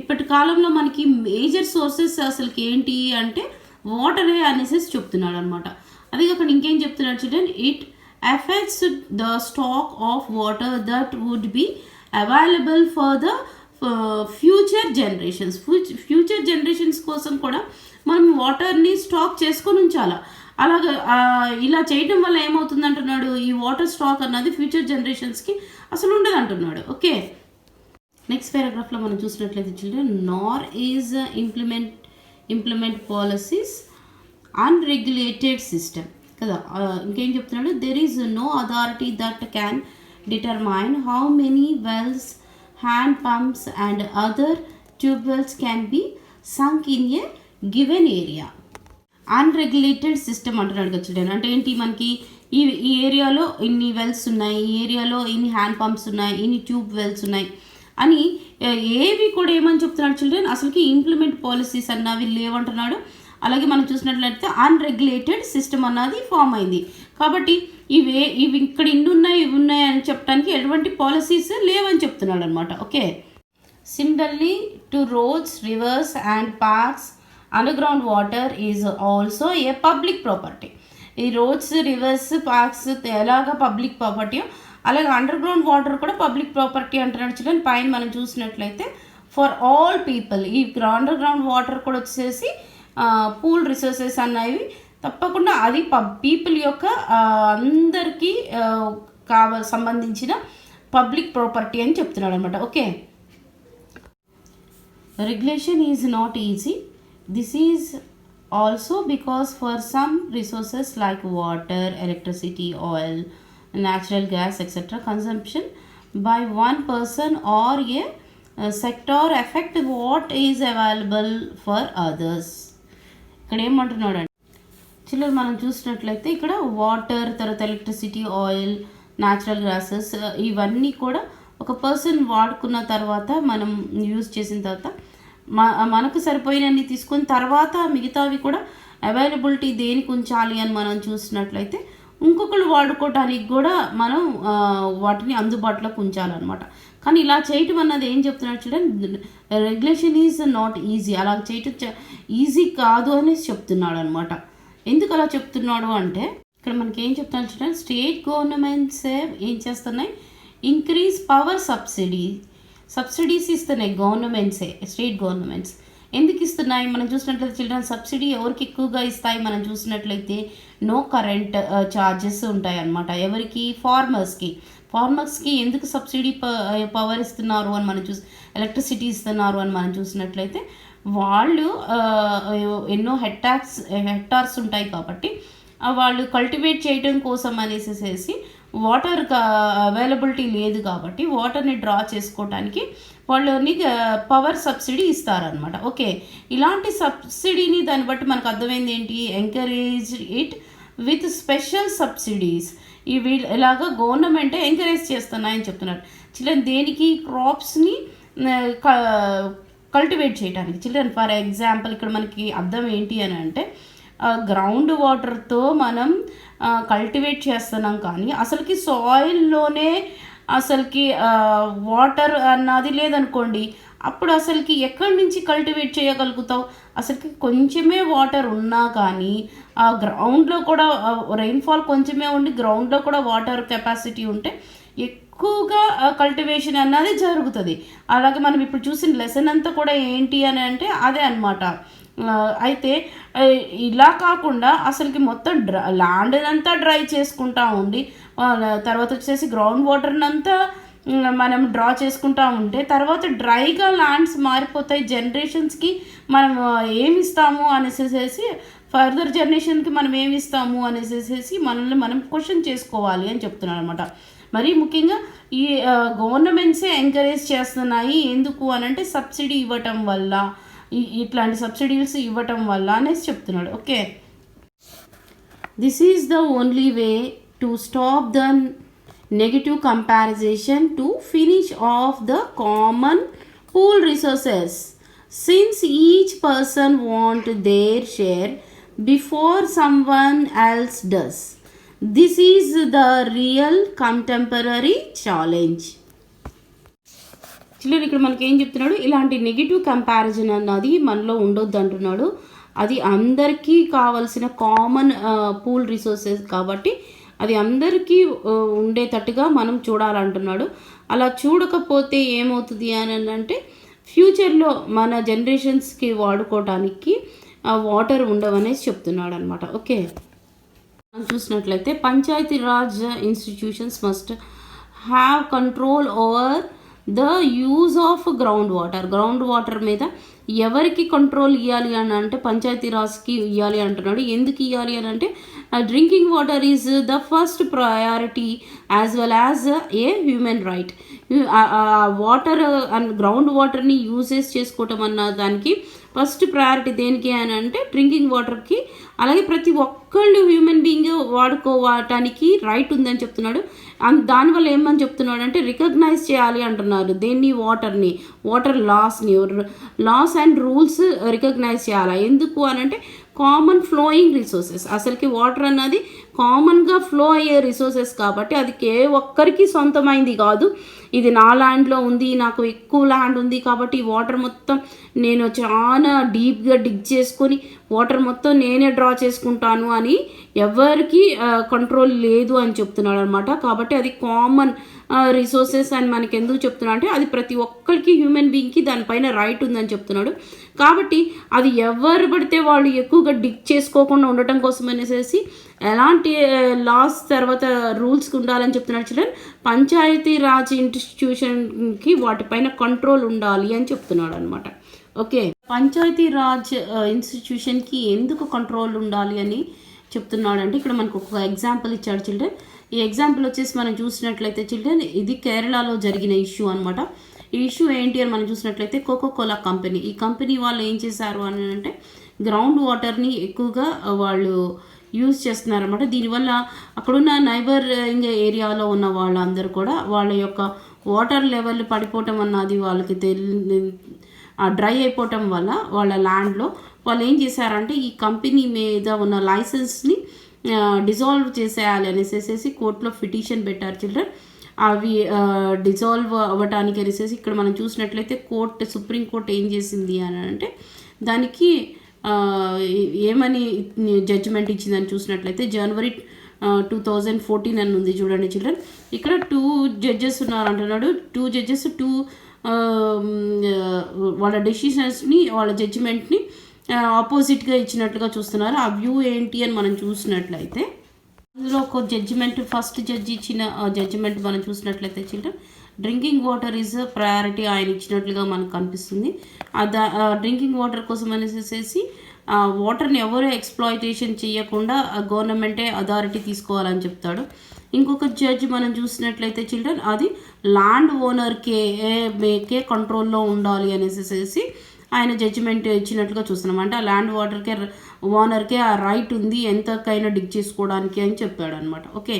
A: ఇప్పటి కాలంలో మనకి మేజర్ సోర్సెస్ అసలుకి ఏంటి అంటే వాటరే అనేసి చెప్తున్నాడు అనమాట. అదే కాకుండా ఇంకేం చెప్తున్నాడు children, it affects the stock of water that would be available for the future generations కోసం కూడా మనం వాటర్ని స్టాక్ చేసుకొని ఉంచాలి. అలాగే ఇలా చేయడం వల్ల ఏమవుతుంది అంటున్నాడు, ఈ వాటర్ స్టాక్ అన్నది ఫ్యూచర్ జనరేషన్స్కి అసలు ఉండదు అంటున్నాడు. ఓకే, నెక్స్ట్ పారాగ్రాఫ్లో మనం చూసినట్లయితే children, nor is implement policies unregulated system కదా. ఇంకేం చెప్తున్నాడు, there is no authority that can determine how many wells, hand pumps and other tubewells can be sunk in a given area. Unregulated system అంటున్నాడు కదా children. అంటే ఏంటి, మనకి ఈ ఏరియాలో ఇన్ని వెల్స్ ఉన్నాయి, ఈ ఏరియాలో ఇన్ని హ్యాండ్ పంప్స్ ఉన్నాయి, ఇన్ని ట్యూబ్ వెల్స్ ఉన్నాయి అని ఏవి కూడా ఏమని చెప్తున్నాడు చిల్డ్రన్, అసలుకి ఇంప్లిమెంట్ పాలసీస్ అన్నవి లేవంటున్నాడు. అలాగే మనం చూసినట్లయితే అన్రెగ్యులేటెడ్ సిస్టమ్ అన్నది ఫామ్ అయింది. కాబట్టి ఇవి ఇక్కడ ఇన్ని ఉన్నాయి ఇవి ఉన్నాయి అని చెప్పడానికి ఎటువంటి పాలసీస్ లేవని చెప్తున్నాడు అనమాట. Okay, similarly to roads, reverse and parks, underground water is also a public property. ఈ రోడ్స్, రివర్స్, పార్క్స్ ఎలాగా పబ్లిక్ ప్రాపర్టీ, అలాగే అండర్గ్రౌండ్ వాటర్ కూడా పబ్లిక్ ప్రాపర్టీ అంటున్నాడు చిల్డ్రన్. పైన మనం చూసినట్లయితే ఫర్ ఆల్ పీపుల్, ఈ అండర్గ్రౌండ్ వాటర్ కూడా వచ్చేసి పూల్ రిసోర్సెస్ అన్నవి తప్పకుండా అది పీపుల్ యొక్క అందరికీ సంబంధించిన పబ్లిక్ ప్రాపర్టీ అని చెప్తున్నాడు అనమాట. Okay, regulation is not easy. This is also because for some resources like water, electricity, oil, natural gas, etc. consumption by one person or a sector affect what is available for others. ఇక్కడ ఏమంటున్నాడు అంటే చిల్లర మనం చూసినట్లయితే ఇక్కడ water, తర్వాత electricity, oil, natural gases ఇవన్నీ కూడా ఒక పర్సన్ వాడుకున్న తర్వాత మనం యూజ్ చేసిన తర్వాత మనకు సరిపోయినన్ని తీసుకుని తర్వాత మిగతావి కూడా అవైలబిలిటీ దేనికి ఉంచాలి అని మనం చూసినట్లయితే ఇంకొకరు వాడుకోవడానికి కూడా మనం వాటిని అందుబాటులోకి ఉంచాలన్నమాట. కానీ ఇలా చేయటం అన్నది ఏం చెప్తున్నాడు చూడండి, రెగ్యులేషన్ ఈజ్ నాట్ ఈజీ, అలా చేయటం ఈజీ కాదు అనేసి చెప్తున్నాడు అనమాట. ఎందుకు అలా చెప్తున్నాడు అంటే ఇక్కడ మనకి ఏం చెప్తున్నాడు చూడండి, స్టేట్ గవర్నమెంట్స్ ఏం చేస్తున్నాయి, ఇంక్రీజ్ పవర్ సబ్సిడీస్ ఇస్తున్నాయి గవర్నమెంట్సే, స్టేట్ గవర్నమెంట్స్. ఎందుకు ఇస్తున్నాయి మనం చూసినట్లయితే చిల్డ్రన్ సబ్సిడీ ఎవరికి ఎక్కువగా ఇస్తాయి మనం చూసినట్లయితే నో కరెంట్ ఛార్జెస్ ఉంటాయి అన్నమాట. ఎవరికి, ఫార్మర్స్కి ఎందుకు సబ్సిడీ పవర్ ఇస్తున్నారు అని మనం ఎలక్ట్రిసిటీ ఇస్తున్నారు అని మనం చూసినట్లయితే వాళ్ళు ఎన్నో హెక్టార్స్ ఉంటాయి కాబట్టి వాళ్ళు కల్టివేట్ చేయడం కోసం అనేసి వాటర్ అవైలబిలిటీ లేదు కాబట్టి వాటర్ని డ్రా చేసుకోవడానికి వాళ్ళని పవర్ సబ్సిడీ ఇస్తారనమాట. ఓకే, ఇలాంటి సబ్సిడీని దాన్ని బట్టి మనకు అర్థమైంది ఏంటి, encourage it with special subsidies. ఇవి ఇలాగా గవర్నమెంటే ఎంకరేజ్ చేస్తున్నాయని చెప్తున్నారు. చిల్డ్రన్ దేనికి, క్రాప్స్ని కల్టివేట్ చేయడానికి. చిల్డ్రన్ ఫర్ ఎగ్జాంపుల్ ఇక్కడ మనకి అర్థం ఏంటి అని అంటే గ్రౌండ్ వాటర్తో మనం కల్టివేట్ చేస్తున్నాం కానీ అసలుకి సాయిల్లోనే అసలుకి వాటర్ అన్నది లేదనుకోండి, అప్పుడు అసలుకి ఎక్కడి నుంచి కల్టివేట్ చేయగలుగుతావు. అసలుకి కొంచెమే వాటర్ ఉన్నా కానీ ఆ గ్రౌండ్లో కూడా రెయిన్ఫాల్ కొంచెమే ఉండి గ్రౌండ్లో కూడా వాటర్ కెపాసిటీ ఉంటే ఎక్కువగా కల్టివేషన్ అన్నది జరుగుతుంది. అలాగే మనం ఇప్పుడు చూసిన లెసన్ అంతా కూడా ఏంటి అని అంటే అదే అనమాట. అయితే ఇలా కాకుండా అసలుకి మొత్తం ల్యాండ్ అంతా డ్రై చేసుకుంటా ఉండి తర్వాత వచ్చేసి గ్రౌండ్ వాటర్నంతా మనం డ్రా చేసుకుంటా ఉంటే తర్వాత డ్రైగా ల్యాండ్స్ మారిపోతాయి. జనరేషన్స్కి మనం ఏమి ఇస్తాము అనేసి, ఫర్దర్ జనరేషన్కి మనం ఏమి ఇస్తాము అనేసి మనల్ని మనం క్వశ్చన్ చేసుకోవాలి అని చెప్తున్నాను అనమాట. మరి ముఖ్యంగా ఈ గవర్నమెంట్సే ఎంకరేజ్ చేస్తున్నాయి. ఎందుకు అనంటే సబ్సిడీ ఇవ్వటం వల్ల, ఇట్లాంటి సబ్సిడీస్ ఇవ్వటం వల్ల అనేసి చెప్తున్నాడు. Okay, this is the only way to stop the negative comparison to finish off the common pool resources since each person want there share before someone else does. This is the real contemporary challenge. చిల్లర ఇక్కడ మనకి ఏం చెప్తున్నాడు, ఇలాంటి negative comparison అన్నది మనలో ఉండొద్దు అంటున్నాడు. అది అందరికీ కావలసిన కామన్ పూల్ రిసోర్సెస్ కాబట్టి అది అందరికీ ఉండేటట్టుగా మనం చూడాలంటున్నాడు. అలా చూడకపోతే ఏమవుతుంది అని అంటే ఫ్యూచర్లో మన జనరేషన్స్కి వాడుకోవడానికి వాటర్ ఉండవనేసి చెప్తున్నాడు అనమాట. ఓకే, మనం చూసినట్లయితే Panchayati Raj institutions must have control over the use of ground water మీద ఎవరికి కంట్రోల్ ఇవ్వాలి అని అంటే పంచాయతీ రాజ్కి ఇవ్వాలి అంటున్నాడు. ఎందుకు ఇవ్వాలి అని అంటే drinking water is the first priority as well as a human right. Water and ground వాటర్ని యూజెస్ చేసుకోవటం అన్న దానికి ఫస్ట్ ప్రయారిటీ దేనికి అని అంటే డ్రింకింగ్ వాటర్కి. అలాగే ప్రతి ఒక్కళ్ళు హ్యూమన్ బీయింగ్ వాడుకోవటానికి రైట్ ఉందని చెప్తున్నాడు. దానివల్ల ఏమని చెప్తున్నాడు అంటే రికగ్నైజ్ చేయాలి అంటున్నారు. దేన్ని, water laws and rules recognise చేయాలి. ఎందుకు అని అంటే కామన్ ఫ్లోయింగ్ రిసోర్సెస్. అసలుకి వాటర్ అన్నది కామన్గా ఫ్లో అయ్యే రిసోర్సెస్ కాబట్టి అది ఏ ఒక్కరికి సొంతమైంది కాదు. ఇది నా ల్యాండ్లో ఉంది, నాకు ఎక్కువ ల్యాండ్ ఉంది కాబట్టి ఈ వాటర్ మొత్తం నేను చాలా డీప్గా డిగ్ చేసుకొని వాటర్ మొత్తం నేనే డ్రా చేసుకుంటాను అని ఎవరికి కంట్రోల్ లేదు అని చెప్తున్నాడు అనమాట. కాబట్టి అది కామన్ రిసోర్సెస్ అని మనకి ఎందుకు చెప్తున్నా అంటే అది ప్రతి ఒక్కరికి హ్యూమన్ బీయింగ్కి దానిపైన రైట్ ఉందని చెప్తున్నాడు. కాబట్టి అది ఎవరు పడితే వాళ్ళు ఎక్కువగా డిగ్ చేసుకోకుండా ఉండటం కోసం అనేసి ఎలాంటి లాస్ తర్వాత రూల్స్కి ఉండాలని చెప్తున్నాడు. చిల్డ్రన్ పంచాయతీ రాజ్ ఇన్స్టిట్యూషన్కి వాటిపైన కంట్రోల్ ఉండాలి అని చెప్తున్నాడు అనమాట. ఓకే, పంచాయతీ రాజ్ ఇన్స్టిట్యూషన్కి ఎందుకు కంట్రోల్ ఉండాలి అని చెప్తున్నాడు అంటే ఇక్కడ మనకు ఒక ఎగ్జాంపుల్ ఇచ్చాడు చిల్డ్రన్. ఈ ఎగ్జాంపుల్ వచ్చేసి మనం చూసినట్లయితే చిల్డ్రన్ ఇది కేరళలో జరిగిన ఇష్యూ అనమాట. ఈ ఇష్యూ ఏంటి అని మనం చూసినట్లయితే కోకోకోలా కంపెనీ, ఈ కంపెనీ వాళ్ళు ఏం చేశారు అని అంటే గ్రౌండ్ వాటర్ని ఎక్కువగా వాళ్ళు యూజ్ చేస్తున్నారన్నమాట. దీనివల్ల అక్కడున్న నైబరింగ్ ఏరియాలో ఉన్న వాళ్ళందరూ కూడా వాళ్ళ యొక్క వాటర్ లెవెల్ పడిపోవటం అన్నది వాళ్ళకి డ్రై అయిపోవటం వల్ల వాళ్ళ ల్యాండ్లో వాళ్ళు ఏం చేశారంటే ఈ కంపెనీ మీద ఉన్న లైసెన్స్ని డిజాల్వ్ చేసేయాలి అనేసి కోర్టులో పిటిషన్ పెట్టారు చిల్డ్రన్. అవి డిజాల్వ్ అవ్వటానికి అనేసి ఇక్కడ మనం చూసినట్లయితే సుప్రీంకోర్టు ఏం చేసింది అని అంటే దానికి ఏమని జడ్జిమెంట్ ఇచ్చిందని చూసినట్లయితే జనవరి 2014 అని ఉంది చూడండి చిల్డ్రన్. ఇక్కడ 2 జడ్జెస్ ఉన్నారు అంటున్నాడు. 2 జడ్జెస్ వాళ్ళ డెసిషన్స్ని వాళ్ళ జడ్జిమెంట్ని ఆపోజిట్గా ఇచ్చినట్లుగా చూస్తున్నారు. ఆ వ్యూ ఏంటి అని మనం చూసినట్లయితే అందులో ఒక జడ్జిమెంట్, ఫస్ట్ జడ్జి ఇచ్చిన జడ్జిమెంట్ మనం చూసినట్లయితే children drinking water is priority ఆయన ఇచ్చినట్లుగా మనకు కనిపిస్తుంది. డ్రింకింగ్ వాటర్ కోసం అనేసి వాటర్ని ఎవరు ఎక్స్ప్లాయిటేషన్ చేయకుండా గవర్నమెంటే అథారిటీ తీసుకోవాలని చెప్తాడు. ఇంకొక జడ్జి మనం చూసినట్లయితే చిల్డ్రన్ అది ల్యాండ్ ఓనర్కే కంట్రోల్లో ఉండాలి అనేసి ఆయన జడ్జిమెంట్ ఇచ్చినట్లుగా చూస్తున్నాం. అంటే ఆ ల్యాండ్ ఓనర్కే ఆ రైట్ ఉంది ఎంతకైనా డిగ్ చేసుకోవడానికి అని చెప్పాడు అనమాట. ఓకే,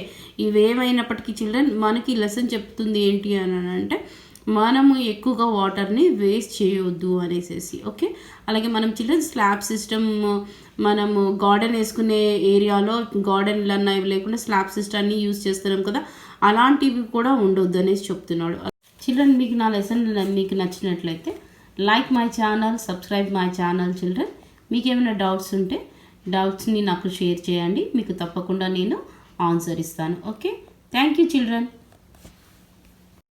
A: ఇవేమైనప్పటికీ చిల్డ్రన్ మనకి లెసన్ చెప్తుంది ఏంటి అని అంటే మనము ఎక్కువగా వాటర్ని వేస్ట్ చేయొద్దు అనేసి. ఓకే, అలాగే మనం చిల్డ్రన్ స్లాబ్ సిస్టమ్, మనము గార్డెన్ వేసుకునే ఏరియాలో గార్డెన్లు అన్న ఇవి లేకుండా స్లాబ్ సిస్టమ్ని యూజ్ చేస్తున్నాం కదా, అలాంటివి కూడా ఉండొద్దు అనేసి చెప్తున్నాడు. చిల్డ్రన్ మీకు నా లెసన్ మీకు నచ్చినట్లయితే like my channel, subscribe my channel children. మీకు ఏమైనా డౌట్స్ ఉంటే డౌట్స్ని నాకు షేర్ చేయండి, మీకు తప్పకుండా నేను ఆన్సర్ ఇస్తాను. Okay, thank you children.